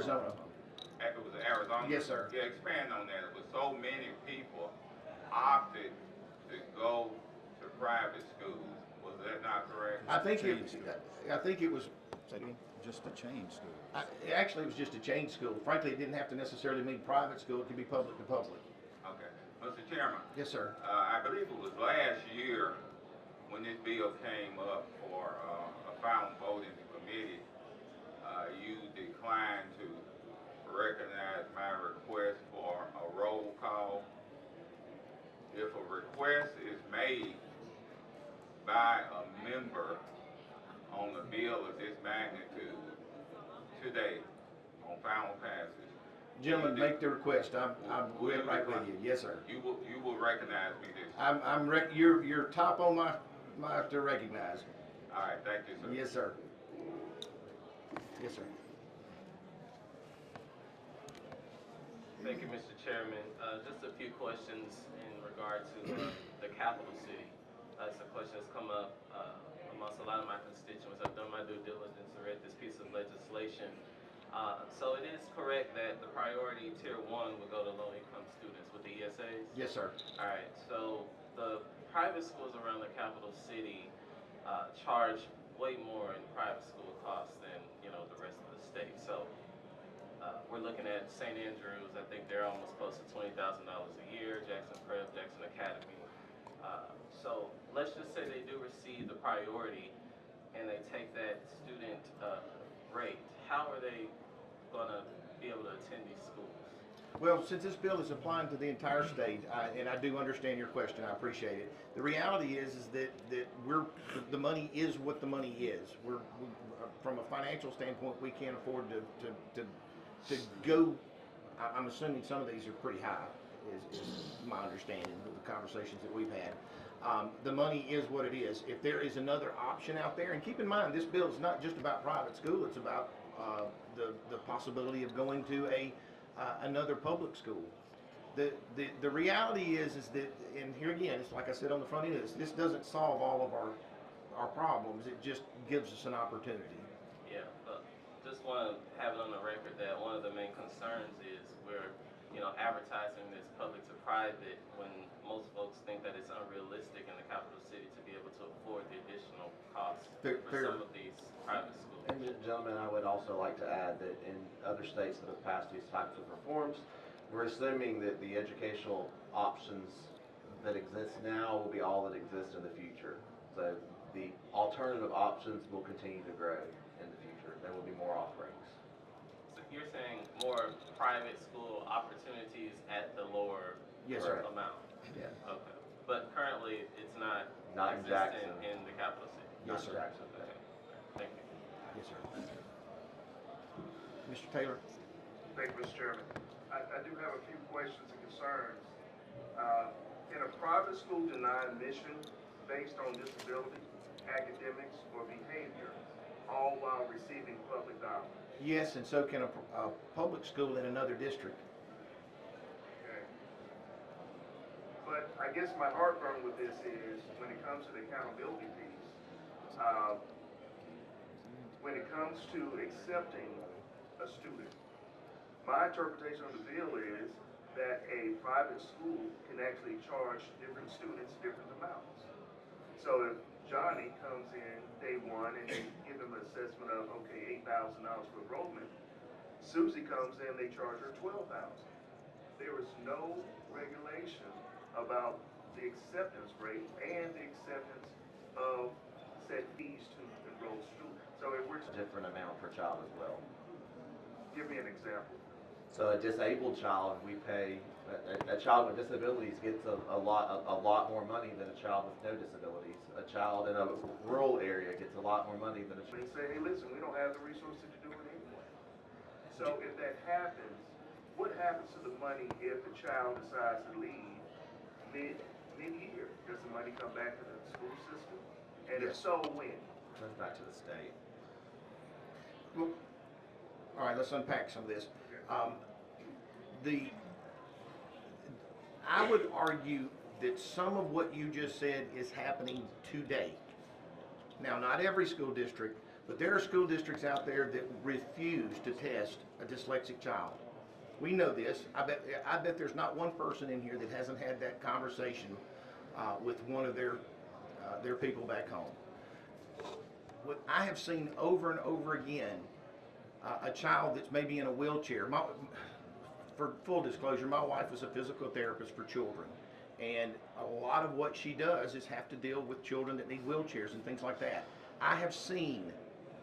was Arizona? Yes, sir. Yeah, expand on that. It was so many people opted to go to private schools. Was that not correct? I think it was. Say it again? Just a chain school. Actually, it was just a chain school. Frankly, it didn't have to necessarily mean private school. It could be public to public. Okay. Mr. Chairman, Yes, sir. I believe it was last year when this bill came up for a final vote in the committee, you declined to recognize my request for a roll call. If a request is made by a member on a bill of this magnitude today on final passage, Gentlemen, make the request. I'm right with you. Yes, sir. you will recognize me this. You're top on my to recognize. All right, thank you, sir. Yes, sir. Yes, sir. Thank you, Mr. Chairman. Just a few questions in regard to the capital city. It's a question that's come up amongst a lot of my constituents. I've done my due diligence and read this piece of legislation. So it is correct that the priority tier 1 would go to low-income students with the ESAs? Yes, sir. All right, so the private schools around the capital city charge way more in private school costs than, the rest of the state. So we're looking at St. Andrews. I think they're almost close to $20,000 a year, Jackson Prep, Jackson Academy. So let's just say they do receive the priority and they take that student rate. How are they going to be able to attend these schools? Well, since this bill is applying to the entire state, and I do understand your question, I appreciate it. The reality is that the money is what the money is. From a financial standpoint, we can't afford to go. I'm assuming some of these are pretty high, is my understanding of the conversations that we've had. The money is what it is. If there is another option out there, and keep in mind, this bill is not just about private school, it's about the possibility of going to another public school. The reality is that, and here again, it's like I said on the front end of this doesn't solve all of our problems. It just gives us an opportunity. Yeah, just want to have it on the record that one of the main concerns is we're advertising this public to private when most folks think that it's unrealistic in the capital city to be able to afford the additional costs for some of these private schools. And gentlemen, I would also like to add that in other states that have passed these types of reforms, we're assuming that the educational options that exist now will be all that exists in the future. So the alternative options will continue to grow in the future. There will be more offerings. So you're saying more private school opportunities at the lower Yes, sir. amount? Yes. Okay. But currently, it's not Not in existent Jackson. in the capital city? Yes, sir. Jackson. Okay. Thank you. Yes, sir. Mr. Taylor? Thank you, Mr. Chairman. I do have a few questions and concerns. Can a private school deny admission based on disability, academics, or behavior, all while receiving public dollars? Yes, and so can a public school in another district. Okay. But I guess my heartburn with this is when it comes to the accountability piece, when it comes to accepting a student, my interpretation of the bill is that a private school can actually charge different students different amounts. So if Johnny comes in day one and they give him an assessment of, okay, $8,000 for enrollment, Susie comes in, they charge her $12,000. There is no regulation about the acceptance rate and the acceptance of said fees to enroll students. So if we're, Different amount per child as well. give me an example. So a disabled child, we pay, a child with disabilities gets a lot more money than a child with no disabilities. A child in a rural area gets a lot more money than a They child. say, hey, listen, we don't have the resources to do it anyway. So if that happens, what happens to the money if the child decides to leave mid-year? Does the money come back to the school system? And if Yes. so, when? Goes back to the state. Well, all right, let's unpack some of this. I would argue that some of what you just said is happening today. Now, not every school district, but there are school districts out there that refuse to test a dyslexic child. We know this. I bet there's not one person in here that hasn't had that conversation with one of their people back home. What I have seen over and over again, a child that's maybe in a wheelchair. For full disclosure, my wife is a physical therapist for children, and a lot of what she does is have to deal with children that need wheelchairs and things like that. I have seen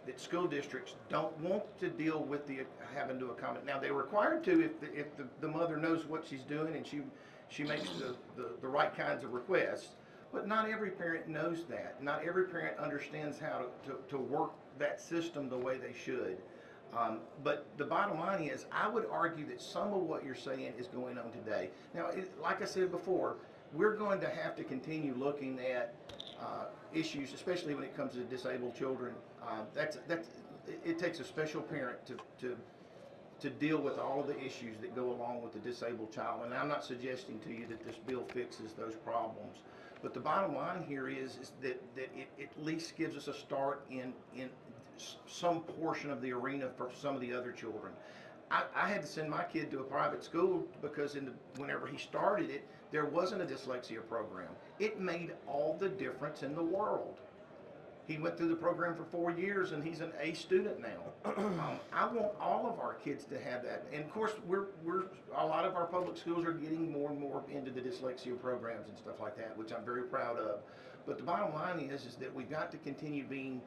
that school districts don't want to deal with the having to accommodate. Now they're required to if the mother knows what she's doing and she makes the right kinds of requests. But not every parent knows that. Not every parent understands how to work that system the way they should. But the bottom line is, I would argue that some of what you're saying is going on today. Now, like I said before, we're going to have to continue looking at issues, especially when it comes to disabled children. It takes a special parent to deal with all of the issues that go along with the disabled child. And I'm not suggesting to you that this bill fixes those problems. But the bottom line here is that it at least gives us a start in some portion of the arena for some of the other children. I had to send my kid to a private school because whenever he started it, there wasn't a dyslexia program. It made all the difference in the world. He went through the program for 4 years and he's an A student now. I want all of our kids to have that. And of course, a lot of our public schools are getting more and more into the dyslexia programs and stuff like that, which I'm very proud of. But the bottom line is that we've got to continue being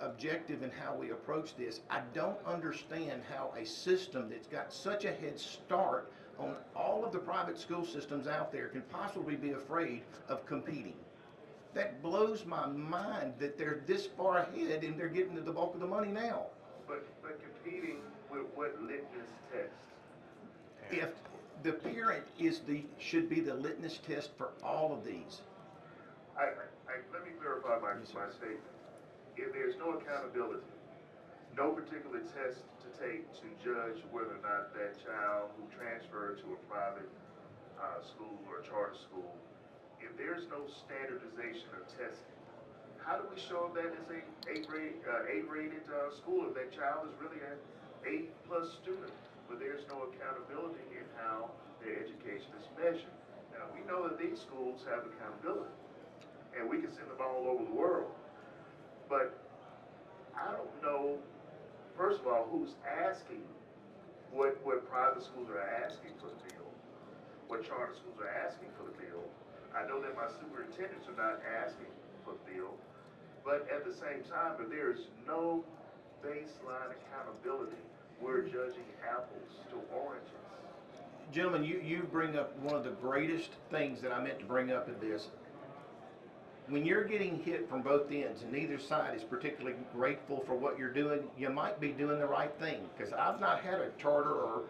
objective in how we approach this. I don't understand how a system that's got such a head start on all of the private school systems out there can possibly be afraid of competing. That blows my mind that they're this far ahead and they're getting to the bulk of the money now. But competing with what litmus test? If the parent should be the litmus test for all of these. Let me clarify my statement. If there's no accountability, no particular test to take to judge whether or not that child who transferred to a private school or a charter school, if there's no standardization of testing, how do we show that it's a A-rated school if that child is really an A+ student? but there's no accountability in how their education is measured. Now, we know that these schools have accountability, and we can send them all over the world. But I don't know, first of all, who's asking what private schools are asking for the bill, what charter schools are asking for the bill. I know that my superintendents are not asking for the bill, but at the same time, if there is no baseline accountability, we're judging apples to oranges. Gentlemen, you bring up one of the greatest things that I meant to bring up in this. When you're getting hit from both ends and neither side is particularly grateful for what you're doing, you might be doing the right thing. Because I've not had a charter or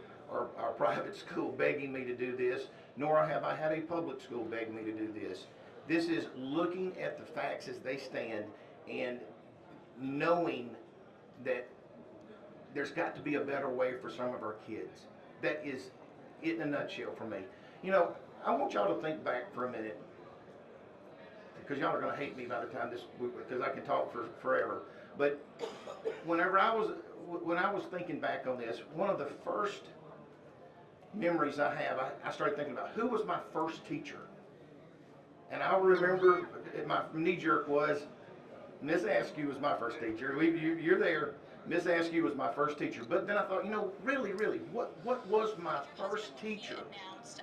private school begging me to do this, nor have I had a public school beg me to do this. This is looking at the facts as they stand and knowing that there's got to be a better way for some of our kids. That is it in a nutshell for me. You know, I want y'all to think back for a minute, because y'all are going to hate me by the time this, because I can talk for forever. But when I was thinking back on this, one of the first memories I have, I started thinking about who was my first teacher. And I remember my knee jerk was Miss Askew was my first teacher. You're there. Miss Askew was my first teacher. But then I thought, you know, really, what was my first teacher?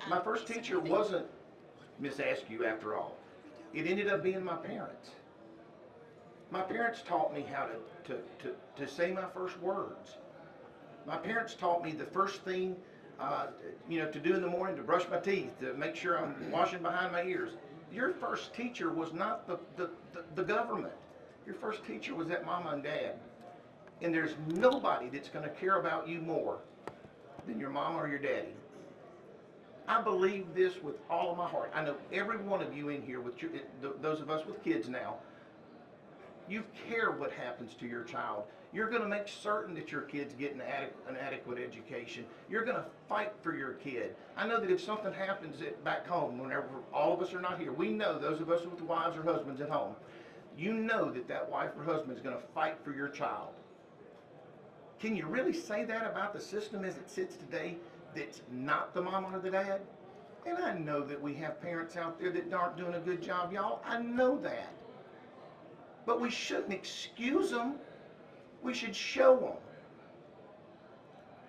My first teacher wasn't Miss Askew after all. It ended up being my parents. My parents taught me how to say my first words. My parents taught me the first thing, to do in the morning, to brush my teeth, to make sure I'm washing behind my ears. Your first teacher was not the government. Your first teacher was that mama and dad. And there's nobody that's going to care about you more than your mama or your daddy. I believe this with all of my heart. I know every one of you in here, with those of us with kids now, you care what happens to your child. You're going to make certain that your kids get an adequate education. You're going to fight for your kid. I know that if something happens back home, whenever all of us are not here, we know, those of us with wives or husbands at home, you know that wife or husband is going to fight for your child. Can you really say that about the system as it sits today that's not the mama or the dad? And I know that we have parents out there that aren't doing a good job, y'all. I know that. But we shouldn't excuse them. We should show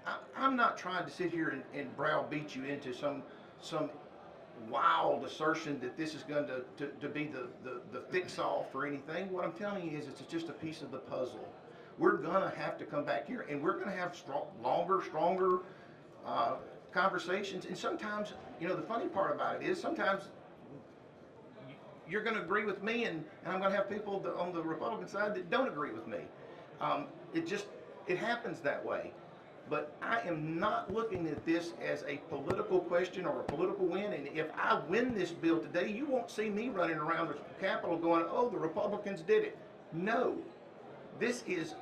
them. I'm not trying to sit here and browbeat you into some wild assertion that this is going to be the fix-all for anything. What I'm telling you is it's just a piece of the puzzle. We're going to have to come back here, and we're going to have stronger conversations. And sometimes, the funny part about it is sometimes you're going to agree with me, and I'm going to have people on the Republican side that don't agree with me. It happens that way. But I am not looking at this as a political question or a political win. And if I win this bill today, you won't see me running around the Capitol going, oh, the Republicans did it. No. This is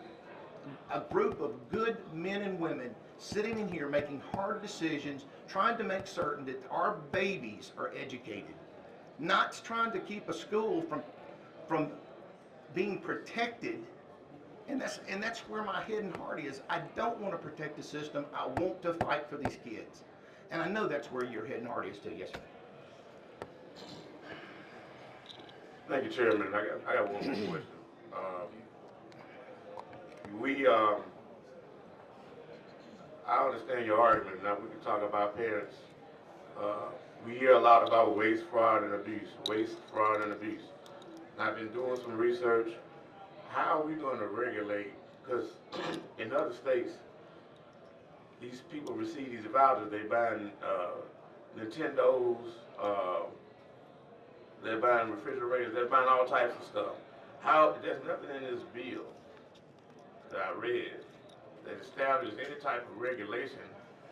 a group of good men and women sitting in here making hard decisions, trying to make certain that our babies are educated. Not trying to keep a school from being protected. And that's where my head and heart is. I don't want to protect the system. I want to fight for these kids. And I know that's where your head and heart is too. Yes, sir. Thank you, Chairman. I got one more question. I understand your argument. Now we can talk about parents. We hear a lot about waste, fraud, and abuse. Waste, fraud, and abuse. And I've been doing some research. How are we going to regulate? Because in other states, these people receive these vouchers. They buying Nintendos. They're buying refrigerators. They're buying all types of stuff. There's nothing in this bill that I read that establishes any type of regulation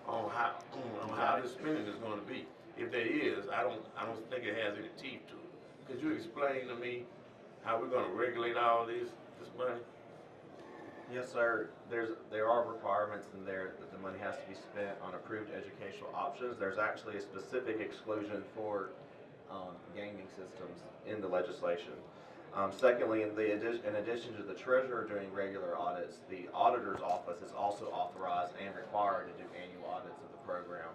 on how this spending is going to be. If there is, I don't think it has any teeth to it. Could you explain to me how we're going to regulate all this money? Yes, sir. There are requirements in there that the money has to be spent on approved educational options. There's actually a specific exclusion for gaming systems in the legislation. Secondly, in addition to the treasurer doing regular audits, the auditor's office is also authorized and required to do annual audits of the program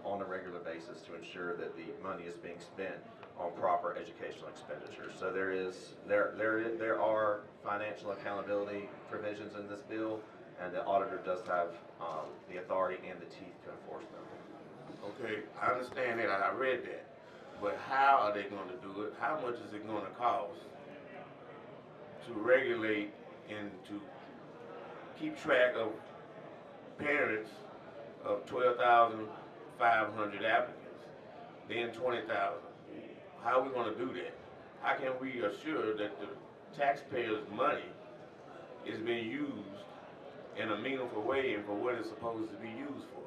on a regular basis to ensure that the money is being spent on proper educational expenditures. So there are financial accountability provisions in this bill, and the auditor does have the authority and the teeth to enforce them. Okay, I understand that, I read that, but how are they gonna do it? How much is it gonna cost to regulate and to keep track of parents of 12,500 applicants, then 20,000? How are we gonna do that? How can we assure that the taxpayers' money is being used in a meaningful way and for what it's supposed to be used for?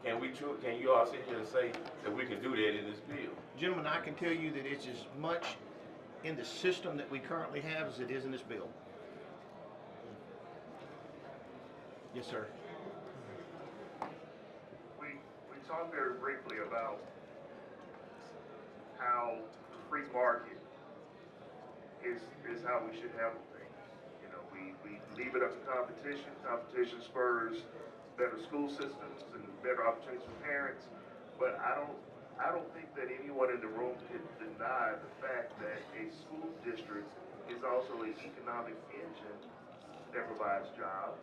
Can you all sit here and say that we can do that in this bill? Gentlemen, I can tell you that it's as much in the system that we currently have as it is in this bill. Yes, sir. We talked very briefly about how the free market is how we should handle things. You know, we leave it up to competition. Competition spurs better school systems and better opportunities for parents. But I don't think that anyone in the room can deny the fact that a school district is also an economic engine that provides jobs,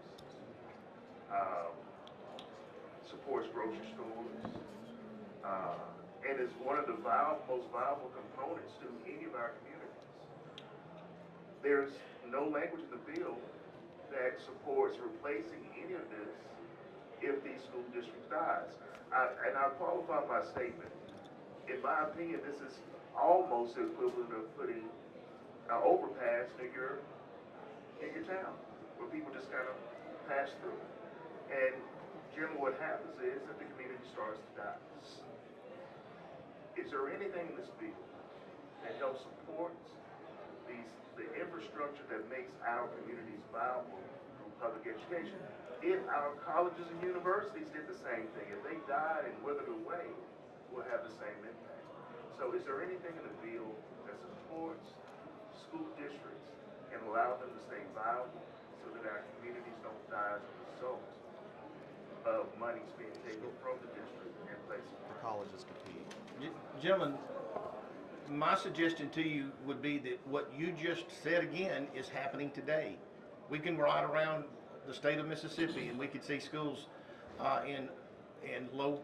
supports grocery stores, and is one of the most viable components to any of our communities. There's no language in the bill that supports replacing any of this if the school district dies. And I'll qualify my statement. In my opinion, this is almost the equivalent of putting an overpass in your town, where people just kind of pass through. And generally what happens is that the community starts to die. Is there anything in this bill that helps support the infrastructure that makes our communities viable through public education? If our colleges and universities did the same thing, if they died and withered away, we'll have the same impact. So is there anything in the bill that supports school districts and allow them to stay viable so that our communities don't die as a result of monies being taken from the district and placed? The colleges compete. Gentlemen, my suggestion to you would be that what you just said again is happening today. We can ride around the state of Mississippi and we could see schools in low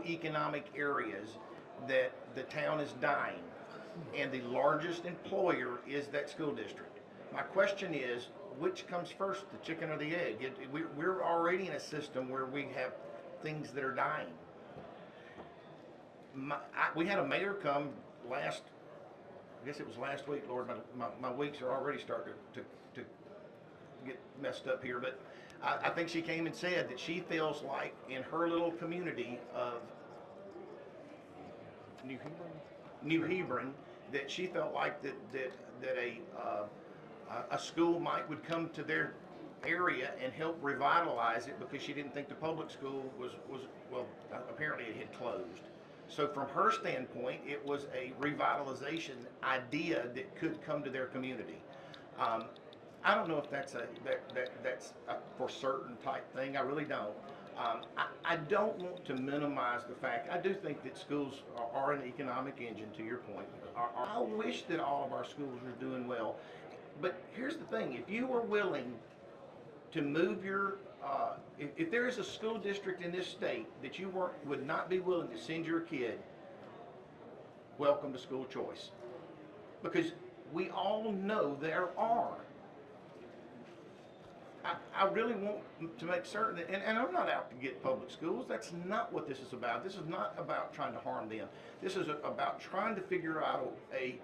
economic areas that the town is dying, and the largest employer is that school district. My question is, which comes first, the chicken or the egg? We're already in a system where we have things that are dying. We had a mayor come I guess it was last week, Lord, my weeks are already starting to get messed up here, but I think she came and said that she feels like in her little community of New Hebron, that she felt like that a school would come to their area and help revitalize it, because she didn't think the public school was well, apparently it had closed. So from her standpoint, it was a revitalization idea that could come to their community. I don't know if that's that's a for certain type thing. I really don't. I don't want to minimize the fact. I do think that schools are an economic engine, to your point. I wish that all of our schools were doing well. But here's the thing: if you were willing to move your, if there is a school district in this state that you would not be willing to send your kid, welcome to school choice, because we all know there are. I really want to make certain that, and I'm not out to get public schools. That's not what this is about. This is not about trying to harm them. This is about trying to figure out a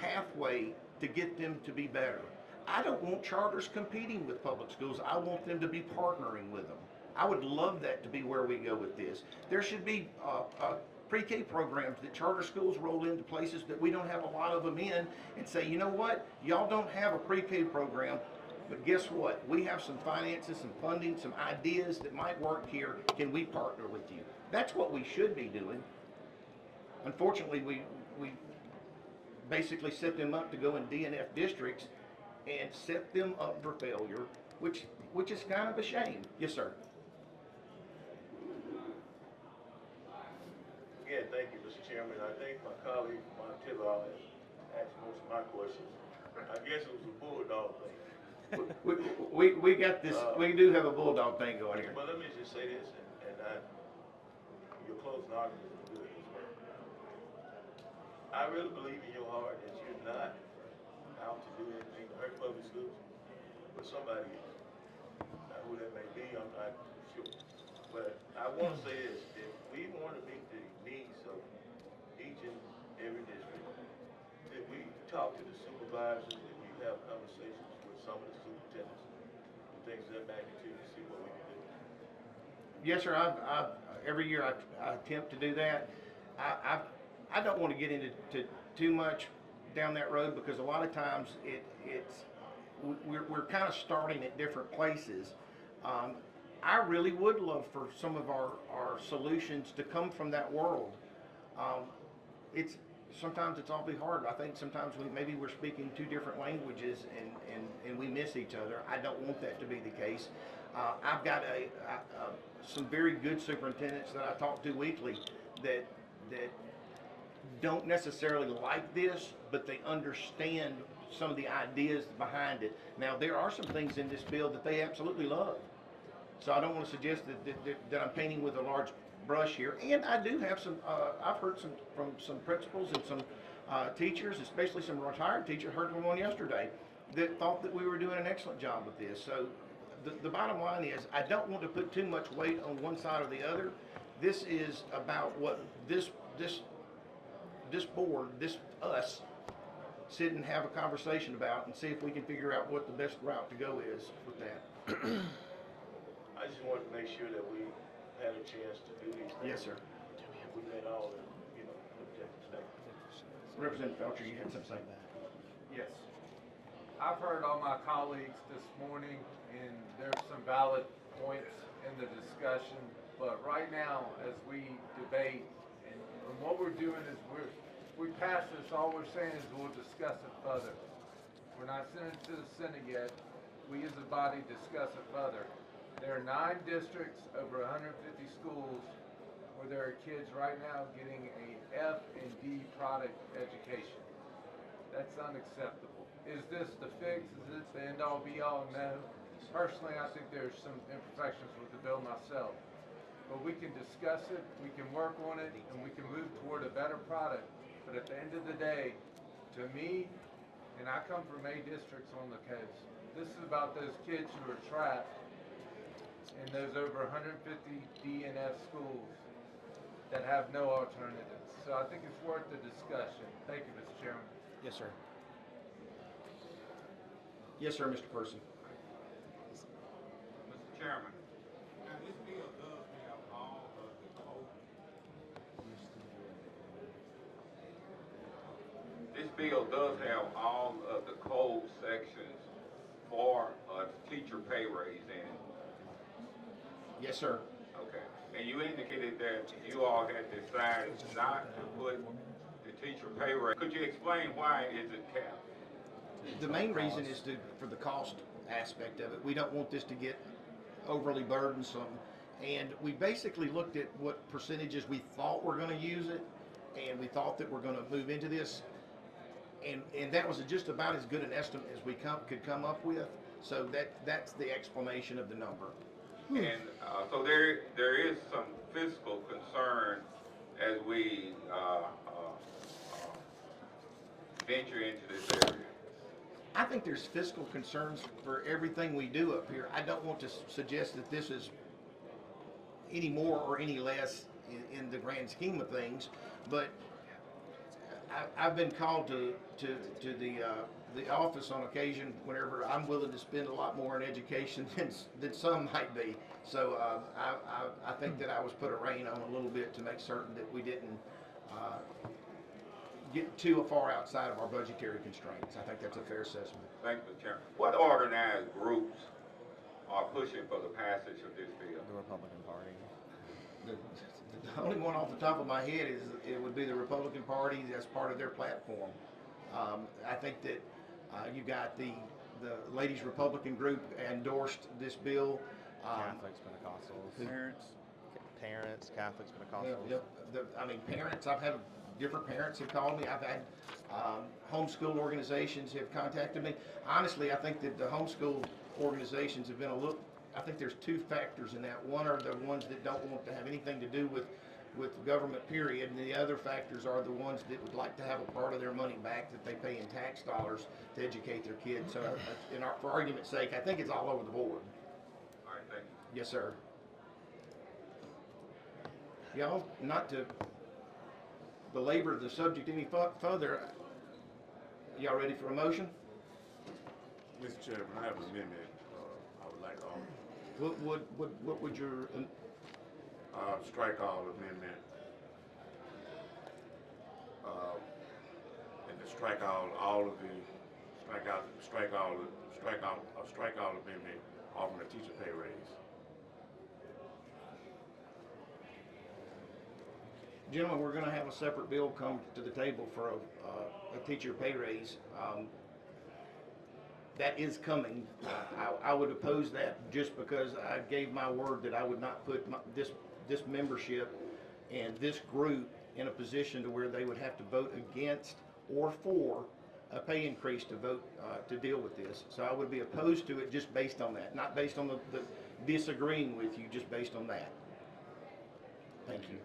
pathway to get them to be better. I don't want charters competing with public schools. I want them to be partnering with them. I would love that to be where we go with this. There should be pre-K programs that charter schools roll into places that we don't have a lot of them in, and say, you know what, y'all don't have a pre-K program, but guess what? We have some finances, some funding, some ideas that might work here. Can we partner with you? That's what we should be doing. Unfortunately, we basically set them up to go in DNF districts and set them up for failure, which is kind of a shame. Yes, sir. Again, thank you, Mr. Chairman. I think my colleague Montillo has asked most of my questions. I guess it was a bulldog thing. We got this, we do have a bulldog thing going here. But let me just say this, and your closing argument is good as well. I really believe in your heart that you're not out to do anything to hurt public schools, but somebody is. Now, who that may be, I'm not sure. But I want to say this, if we want to meet the needs of each and every district, that we talk to the supervisors, that we have conversations with some of the superintendents, and things of that magnitude, to see what we can do. Yes, sir. Every year I attempt to do that. I don't want to get into too much down that road, because a lot of times we're kind of starting at different places. I really would love for some of our solutions to come from that world. Sometimes it's awfully hard. I think sometimes maybe we're speaking two different languages and we miss each other. I don't want that to be the case. I've got some very good superintendents that I talk to weekly that don't necessarily like this, but they understand some of the ideas behind it. Now, there are some things in this bill that they absolutely love. So I don't want to suggest that I'm painting with a large brush here. And I do have some, I've heard from some principals and some teachers, especially some retired teachers, heard from one yesterday, that thought that we were doing an excellent job with this. So the bottom line is, I don't want to put too much weight on one side or the other. This is about what this board, us, sit and have a conversation about and see if we can figure out what the best route to go is with that. I just wanted to make sure that we had a chance to do these things. Yes, sir. We let all the, Representative Felcher, you had something to say? Yes. I've heard all my colleagues this morning, and there's some valid points in the discussion, but right now, as we debate, and what we're doing is we pass this, all we're saying is we'll discuss it further. We're not sending it to the Senate yet. We as a body discuss it further. There are 9 districts, over 150 schools, where there are kids right now getting a F and D product education. That's unacceptable. Is this the fix? Is this the end all be all? No. Personally, I think there's some imperfections with the bill myself. But we can discuss it, we can work on it, and we can move toward a better product. But at the end of the day, to me, and I come from A districts on the coast, this is about those kids who are trapped in those over 150 DNF schools that have no alternatives. So I think it's worth the discussion. Thank you, Mr. Chairman. Yes, sir. Yes, sir, Mr. Person. Mr. Chairman, now this bill does have all of the code. This bill does have all of the code sections for a teacher pay raise in it. Yes, sir. Okay. And you indicated that you all had decided not to put the teacher pay raise. Could you explain why is it capped? The main reason is for the cost aspect of it. We don't want this to get overly burdensome. And we basically looked at what percentages we thought were going to use it, and we thought that we're going to move into this. And that was just about as good an estimate as we could come up with. So that's the explanation of the number. And so there is some fiscal concern as we venture into this area. I think there's fiscal concerns for everything we do up here. I don't want to suggest that this is any more or any less in the grand scheme of things, but I've been called to the office on occasion whenever I'm willing to spend a lot more in education than some might be. So I think that I was put a rein on a little bit to make certain that we didn't get too far outside of our budgetary constraints. I think that's a fair assessment. Thank you, Mr. Chairman. What organized groups are pushing for the passage of this bill? The Republican Party. The only one off the top of my head is it would be the Republican Party. That's part of their platform. I think that you got the Ladies Republican group endorsed this bill. Catholics, Pentecostals. Parents, Catholics, Pentecostals. Yep. I mean, parents, I've had different parents have called me. I've had homeschool organizations have contacted me. Honestly, I think that the homeschool organizations have been I think there's two factors in that. One are the ones that don't want to have anything to do with government, period, and the other factors are the ones that would like to have a part of their money back that they pay in tax dollars to educate their kids. So, for argument's sake, I think it's all over the board. All right, thank you. Yes, sir. Y'all, not to belabor the subject any further, y'all ready for a motion? Mr. Chairman, I have an amendment, I would like to offer. What would your, Strike all amendment. And to strike all amendment offering a teacher pay raise. gentlemen, we're gonna have a separate bill come to the table for a teacher pay raise. That is coming. I would oppose that just because I gave my word that I would not put this membership and this group in a position to where they would have to vote against or for a pay increase to vote to deal with this. So I would be opposed to it just based on that, not based on the disagreeing with you, just based on that. Thank you.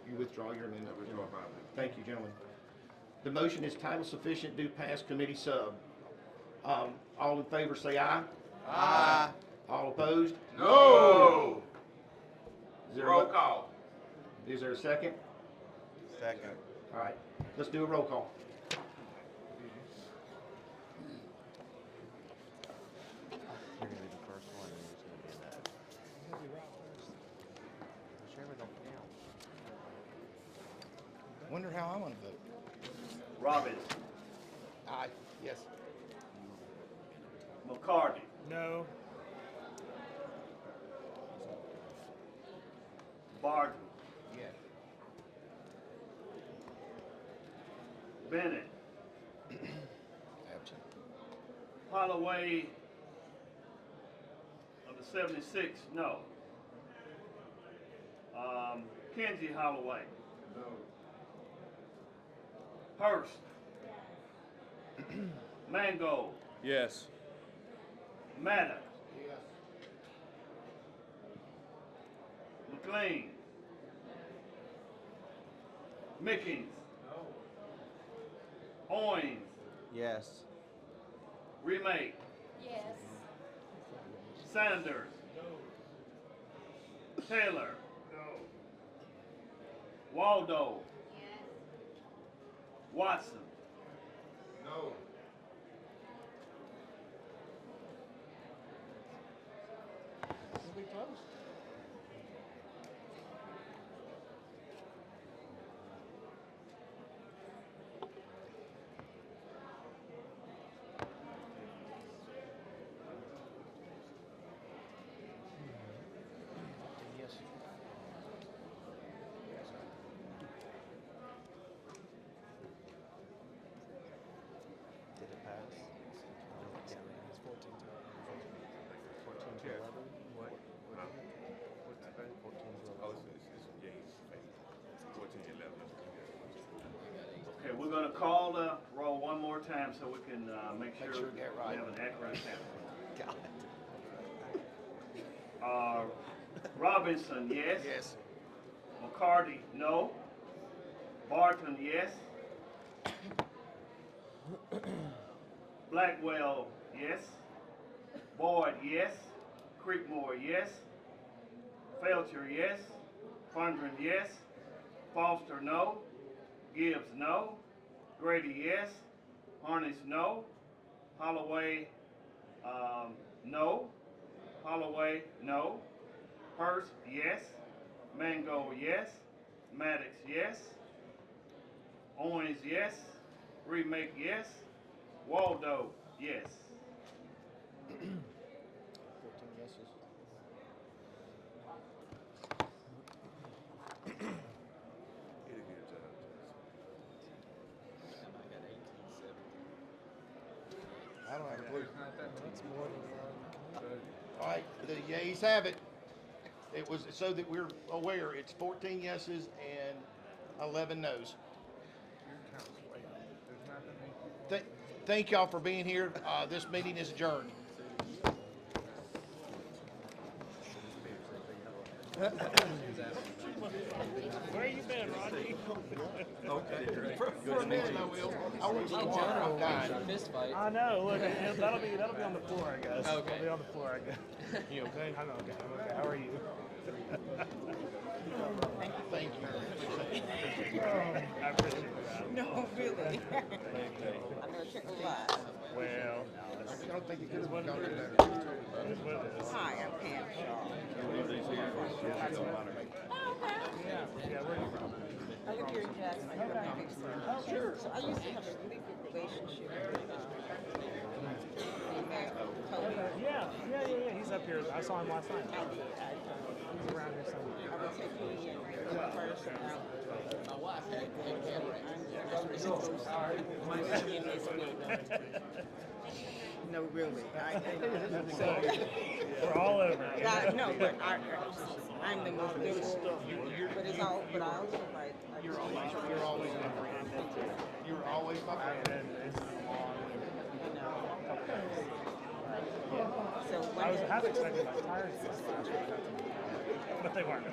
You withdraw your amendment. I withdraw my amendment. Thank you, gentlemen. The motion is title sufficient, do pass committee sub. All in favor say aye. Aye. All opposed? No. Is there Roll call. Is there a second? Second. All right, let's do a roll call. You're gonna be the first one, and you're just gonna be in that. You're gonna be right first. The chairman don't count. Wonder how I'm gonna vote. Robbins, Aye. Yes. McCarty, No. Barton, Yes. Bennett, Absent. Holloway of the 76, no. Kenzie Holloway. No. Hurst. Mango. Yes. Maddox. Yes. McLean. Mickens. Owens. Yes. Remake. Yes. Sanders. Taylor. Waldo. Yes. Watson. No. We close. Yes. Did it pass? Yeah. It's 14 to 11. What? What's the vote? 14 to 11. Oh, it's James. 14-11. Okay, we're gonna call the roll one more time so we can make Make sure sure we get it right. we have an accurate count. God. Robinson, yes. Yes. McCarty, no. Barton, yes. Blackwell, yes. Boyd, yes. Creekmore, yes. Felcher, yes. Fundren, yes. Foster, no. Gibbs, no. Grady, yes. Harness, no. Holloway, no. Holloway, no. Hurst, yes. Mango, yes. Maddox, yes. Owens, yes. Remake, yes. Waldo, yes. 14 yeses. It'll get a job. I don't have a clue. There's not that much more than one. All right, the yeas have it. It was, so that we're aware, it's 14 yeses and 11 noes. Your count's way up. There's not that many people. Thank y'all for being here. This meeting is adjourned. Where you been, Rodney? For a minute, I will. I want some water. I'm dying. I know, look, that'll be on the floor, I guess. Okay. It'll be on the floor, I guess. You okay? I'm okay. How are you? Thank you. I appreciate that. No, really. I know it took a lot. Well, I don't think you could have done it better. it's what it is. Hi, I'm Pam Shaw. Oh, okay. Yeah, where are you from? I live here in Jackson. I grew up next door. Oh, sure. So I used to have a really good relationship with Kobe. Yeah. He's up here. I saw him last night. I did. He's around here somewhere. I would take me in person out. My wife had cataracts. I'm so sorry. In this building. No, really. We're all over. No, but I'm the most liberal. But it's all. But I also like. You're always my friend. You're always my friend. So I was when half expecting my tires to slash, but they weren't.